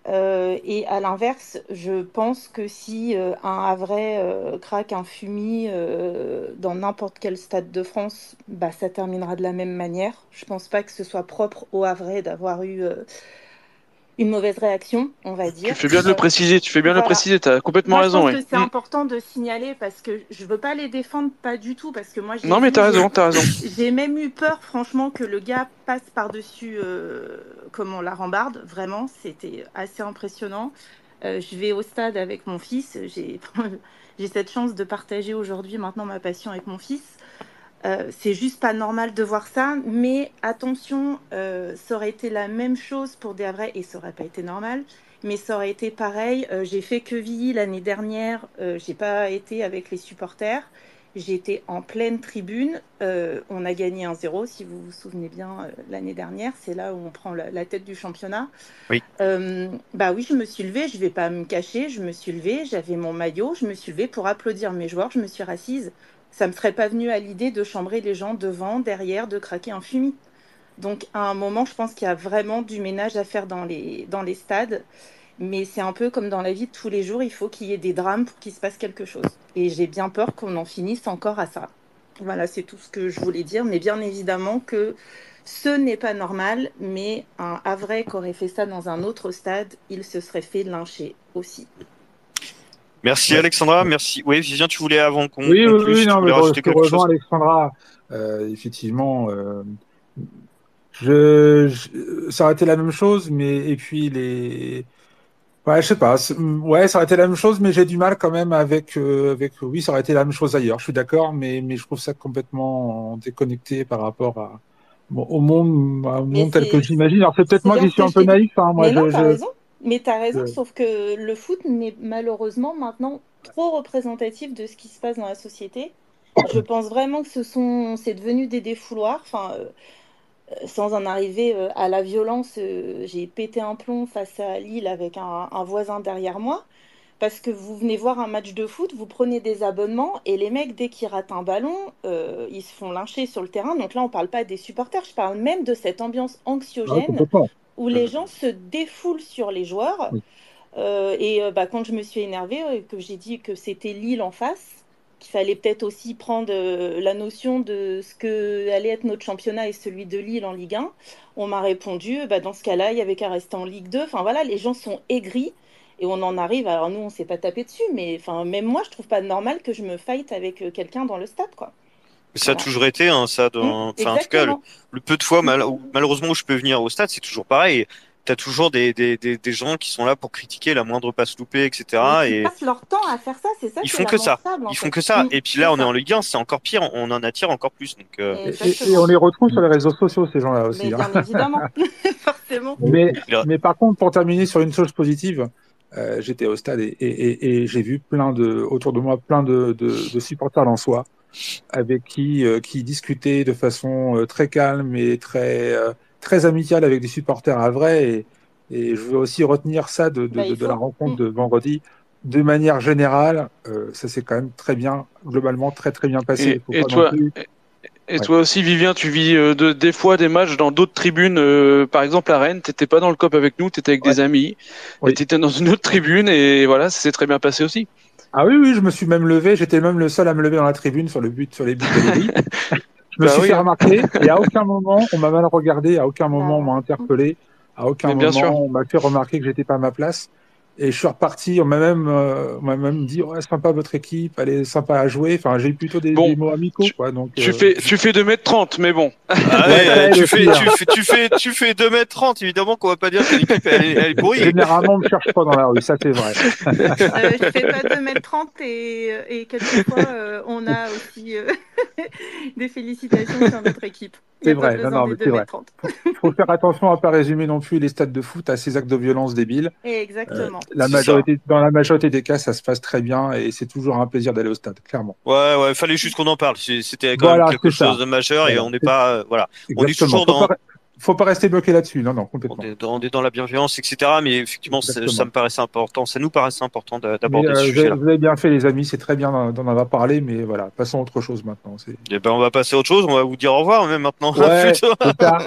Et à l'inverse, je pense que si un Havrais craque un fumier dans n'importe quel stade de France, bah, ça terminera de la même manière. Je pense pas que ce soit propre au Havrais d'avoir eu une mauvaise réaction, on va Tu dire. fais bien de le préciser. Tu fais bien de le Voilà. préciser. T'as complètement Moi, je raison. pense Oui. que c'est important de signaler parce que je veux pas les défendre, pas du tout, parce que moi, Non, mais t'as raison. j'ai même eu peur, franchement, que le gars passe par-dessus, comment, la rambarde. Vraiment, c'était assez impressionnant. Je vais au stade avec mon fils. J'ai cette chance de partager aujourd'hui maintenant ma passion avec mon fils. C'est juste pas normal de voir ça, mais attention, ça aurait été la même chose pour des Havrais et ça aurait pas été normal, mais ça aurait été pareil. J'ai fait Quevilly l'année dernière, j'ai pas été avec les supporters, j'étais en pleine tribune. On a gagné 1-0, si vous vous souvenez bien, l'année dernière, c'est là où on prend la tête du championnat. Oui. Bah oui, je me suis levée, je vais pas me cacher, je me suis levée, j'avais mon maillot, je me suis levée pour applaudir mes joueurs, je me suis rassise. Ça me serait pas venu à l'idée de chambrer les gens devant, derrière, de craquer un fumier. Donc à un moment, je pense qu'il y a vraiment du ménage à faire dans les stades. Mais c'est un peu comme dans la vie de tous les jours, il faut qu'il y ait des drames pour qu'il se passe quelque chose. Et j'ai bien peur qu'on en finisse encore à ça. Voilà, c'est tout ce que je voulais dire. Mais bien évidemment que ce n'est pas normal, mais un Havrais qui aurait fait ça dans un autre stade, il se serait fait lyncher aussi. Merci Ouais. Alexandra, merci. Oui, Vivien, tu voulais avant qu'on Oui, conclue, si tu non, mais voulais rajouter je te quelque chose. rejoins, Alexandra. Effectivement, Ça aurait été la même chose, mais et puis ouais, je sais pas. Ouais, ça aurait été la même chose, mais j'ai du mal quand même avec. Oui, ça aurait été la même chose ailleurs. Je suis d'accord, mais je trouve ça complètement déconnecté par rapport au Mais monde tel que j'imagine. Alors c'est peut-être c'est moi bien qui ce suis que un je peu t'ai dit. naïf. Hein. Moi, Mais non, t'as raison. Mais t'as raison, je- sauf que le foot n'est malheureusement maintenant trop représentatif de ce qui se passe dans la société. Je pense vraiment que c'est devenu des défouloirs. Enfin, sans en arriver à la violence, j'ai pété un plomb face à Lille avec un voisin derrière moi. Parce que vous venez voir un match de foot, vous prenez des abonnements et les mecs, dès qu'ils ratent un ballon, ils se font lyncher sur le terrain. Donc là, on parle pas des supporters, je parle même de cette ambiance Ah, anxiogène complètement. où les gens se défoulent sur les joueurs. Oui. Quand je me suis énervée, que j'ai dit que c'était Lille en face, qu'il fallait peut-être aussi prendre la notion de ce que allait être notre championnat et celui de Lille en Ligue 1, on m'a répondu, dans ce cas-là, il y avait qu'à rester en Ligue 2. Enfin voilà, les gens sont aigris et on en arrive. Alors nous, on s'est pas tapé dessus, mais enfin même moi, je trouve pas normal que je me fight avec quelqu'un dans le stade, quoi. Ça a Voilà. toujours été, hein, ça, enfin, en tout cas, Exactement. le peu de fois, malheureusement, où je peux venir au stade, c'est toujours pareil. T'as toujours des gens qui sont là pour critiquer la moindre passe loupée, Mais etc. qui Et passent leur temps à faire ça, c'est ça ils qui est font que ça. lamentable en Ils font fait. que ça. Et puis là, C'est on est en ça. Ligue 1, c'est encore pire. On en attire encore plus. Donc, Et Exactement. on les retrouve sur les réseaux sociaux, ces gens-là Mais aussi. Hein. bien évidemment, forcément. Mais par contre, pour terminer sur une chose positive, j'étais au stade et j'ai vu autour de moi plein de supporters lensois avec qui discutaient de façon très calme et très amicale avec des supporters à vrai. Et je veux aussi retenir ça Il de la faut. rencontre de vendredi. De manière générale, ça s'est quand même très bien, globalement très très bien passé. Il faut Et pas non toi, plus. et Ouais. toi aussi, Vivien, tu vis des fois des matchs dans d'autres tribunes. Par exemple, à Rennes, t'étais pas dans le COP avec nous, t'étais avec Ouais. des amis, et Oui. t'étais dans une autre tribune, et voilà, ça s'est très bien passé aussi. Ah oui, oui, je me suis même levé. J'étais même le seul à me lever dans la tribune sur les buts de Lévy. Je me Bah suis oui, fait hein. remarquer et à aucun moment on m'a mal regardé, à aucun moment on m'a Bah, interpellé, à aucun Mais bien sûr. moment on m'a fait remarquer que j'étais pas à ma place. Et je suis reparti, on m'a même dit, ouais, sympa votre équipe, elle est sympa à jouer. Enfin, j'ai eu plutôt Bon, des mots amicaux, tu, quoi. Donc, tu fais 2,30 m, mais bon. ah ouais, ça ouais, aide aussi, hein. tu fais 2,30 m, évidemment qu'on va pas dire que l'équipe, elle est pourrie. Généralement, on me cherche pas dans la rue, ça c'est vrai. je fais pas 2,30 m et quelquefois on a aussi des félicitations sur notre équipe. Il n'y C'est a pas vrai, non, besoin non, des mais c'est vrai. 2,30 Faut faire attention à pas résumer non plus les stades de foot à ces actes de violence débiles. m. Exactement. C'est ça. Dans la majorité des cas, ça se passe très bien et c'est toujours un plaisir d'aller au stade, clairement. Ouais, fallait juste qu'on en parle. C'était quand même Voilà, quelque c'est ça. chose de majeur et Voilà. on n'est pas, voilà. On est Exactement. toujours dans, Faut pas rester bloqué là-dessus. Non, non, complètement. on est dans la bienveillance, etc. Mais effectivement, ça Exactement. me paraissait important. Ça nous paraissait important Mais d'aborder ce sujet-là. vous avez bien fait, les amis. C'est très bien d'en avoir parlé, mais voilà, passons à autre chose maintenant. Eh ben, on va passer à autre chose. On va vous dire au revoir, même maintenant. Ouais, Plutôt. c'est ça.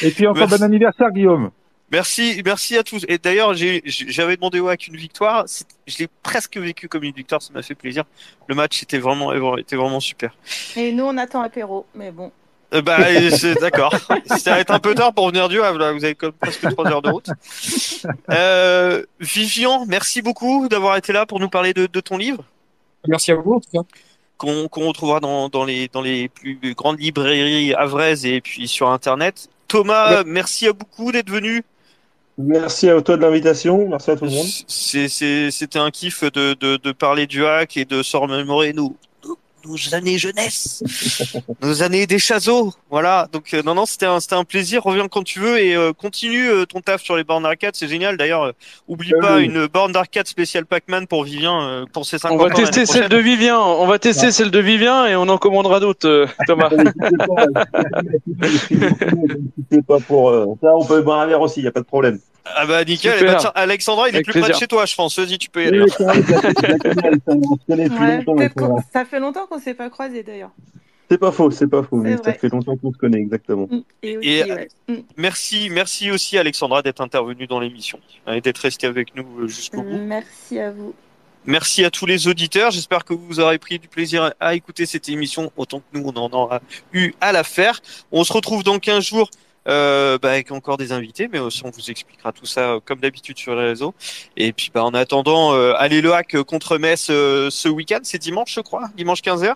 Et puis encore bon anniversaire, Guillaume. Merci à tous. Et d'ailleurs, j'avais demandé au hack une victoire. Je l'ai presque vécu comme une victoire. Ça m'a fait plaisir. Le match était vraiment super. Et nous on attend apéro, mais bon. C'est d'accord. Ça va être un peu tard pour venir du Havre, là. Vous avez comme presque 3 heures de route. Vivian, merci beaucoup d'avoir été là pour nous parler de ton livre. Merci à vous, en tout cas. Qu'on retrouvera dans les plus grandes librairies havraises et puis sur Internet. Thomas, merci à beaucoup d'être venu. Merci à toi de l'invitation. Merci à tout le monde. C'était un kiff de parler du hack et de se remémorer nos années jeunesse, nos années des chaseaux. Voilà. Donc non, c'était un plaisir. Reviens quand tu veux et continue ton taf sur les bornes d'arcade. C'est génial. D'ailleurs, oublie pas une borne d'arcade spéciale Pac-Man pour Vivien pour ses 50 ans. On va tester celle de Vivien. On va tester celle de Vivien et on en commandera d'autres, Thomas. N'hésitez pas pour ça. On peut boire un verre aussi. Il y a pas de problème. Ah bah nickel. Super. Tiens, Alexandra, il est Avec plus près de plaisir. chez toi, je pense. Vas-y, tu peux y aller. Oui, c'est vrai, on se connaît depuis longtemps. Maintenant. Ça fait longtemps qu'on s'est pas croisés d'ailleurs. C'est pas faux. Mais ça vrai. fait longtemps qu'on se connaît, exactement. Et aussi, Et ouais. merci aussi Alexandra d'être intervenue dans l'émission et d'être restée avec nous jusqu'au bout. Merci à vous. Merci à tous les auditeurs. J'espère que vous aurez pris du plaisir à écouter cette émission autant que nous on en aura eu à la faire. On se retrouve dans 15 jours avec encore des invités, mais aussi on vous expliquera tout ça comme d'habitude sur les réseaux. Et puis en attendant, allez le hack contre Metz ce week-end, c'est dimanche je crois, dimanche 15h.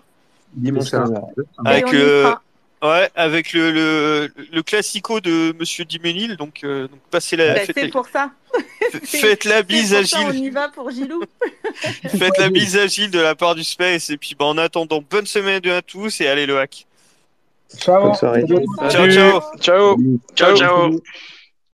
Dimanche C'est ça. 15h. Avec Et on y sera. Ouais, avec le classico de Monsieur Diménil, donc passez la, Bah, faites, c'est pour ça. faites la C'est bise à pour ça, on Gilles, y va pour Gilou. faites la bise à Gilles de la part du Space, et puis bah, en attendant, bonne semaine à tous, et allez le hack. Ciao. Bonne soirée. Bonne Ciao, soirée. ciao. Ciao. Salut. Ciao, Ciao. ciao.